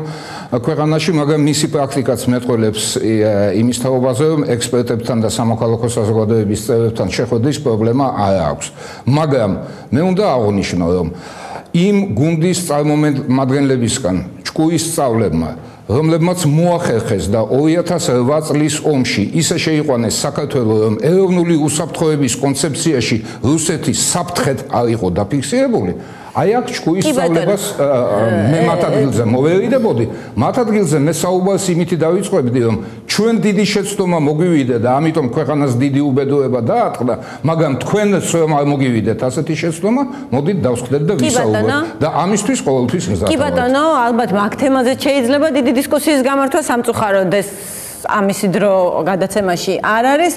ქვეყანაში, მაგრამ მისი პრაქტიკაც მეტყველებს იმის თაობაზე, რომ ექსპერტებთან და სამოქალაქო საზოგადოების წევრებთან შეხვედრის პრობლემა არ აქვს. მაგრამ მე უნდა აღვნიშნო, რომ იმ გუნდის წარმომადგენლებისგან ჭკუის სწავლებმა, რომლებმაც მოახერხეს და 2008 წლის ომში ისე შეიყვანეს საქართველოს, რომ ეროვნული უსაფრთხოების კონცეფციაში რუსეთი საფრთხედ არ იყო დაფიქსირებული, აი აქ ჭკუის სწავლებას მე მათ ადგილზე მოვერიდებოდი. მათ ადგილზე მე საუბარს იმითი დავიწყებდი, რომ ჩვენ დიდი შეცდომა მოგვივიდა და ამიტომ ქვეყანას დიდი უბედურება დაატყდა, მაგრამ თქვენც რომ არ მოგივიდეთ ასეთი შეცდომა, მოდით დავსხდეთ და ვისაუბროთ. და ამისთვის ყოველთვის მზად. კი ბატონო, ალბათ მაგ თემაზე შეიძლება დიდი დისკუსიის გამართვა, სამწუხაროდ ეს ამისი დრო გადაცემაში არ არის.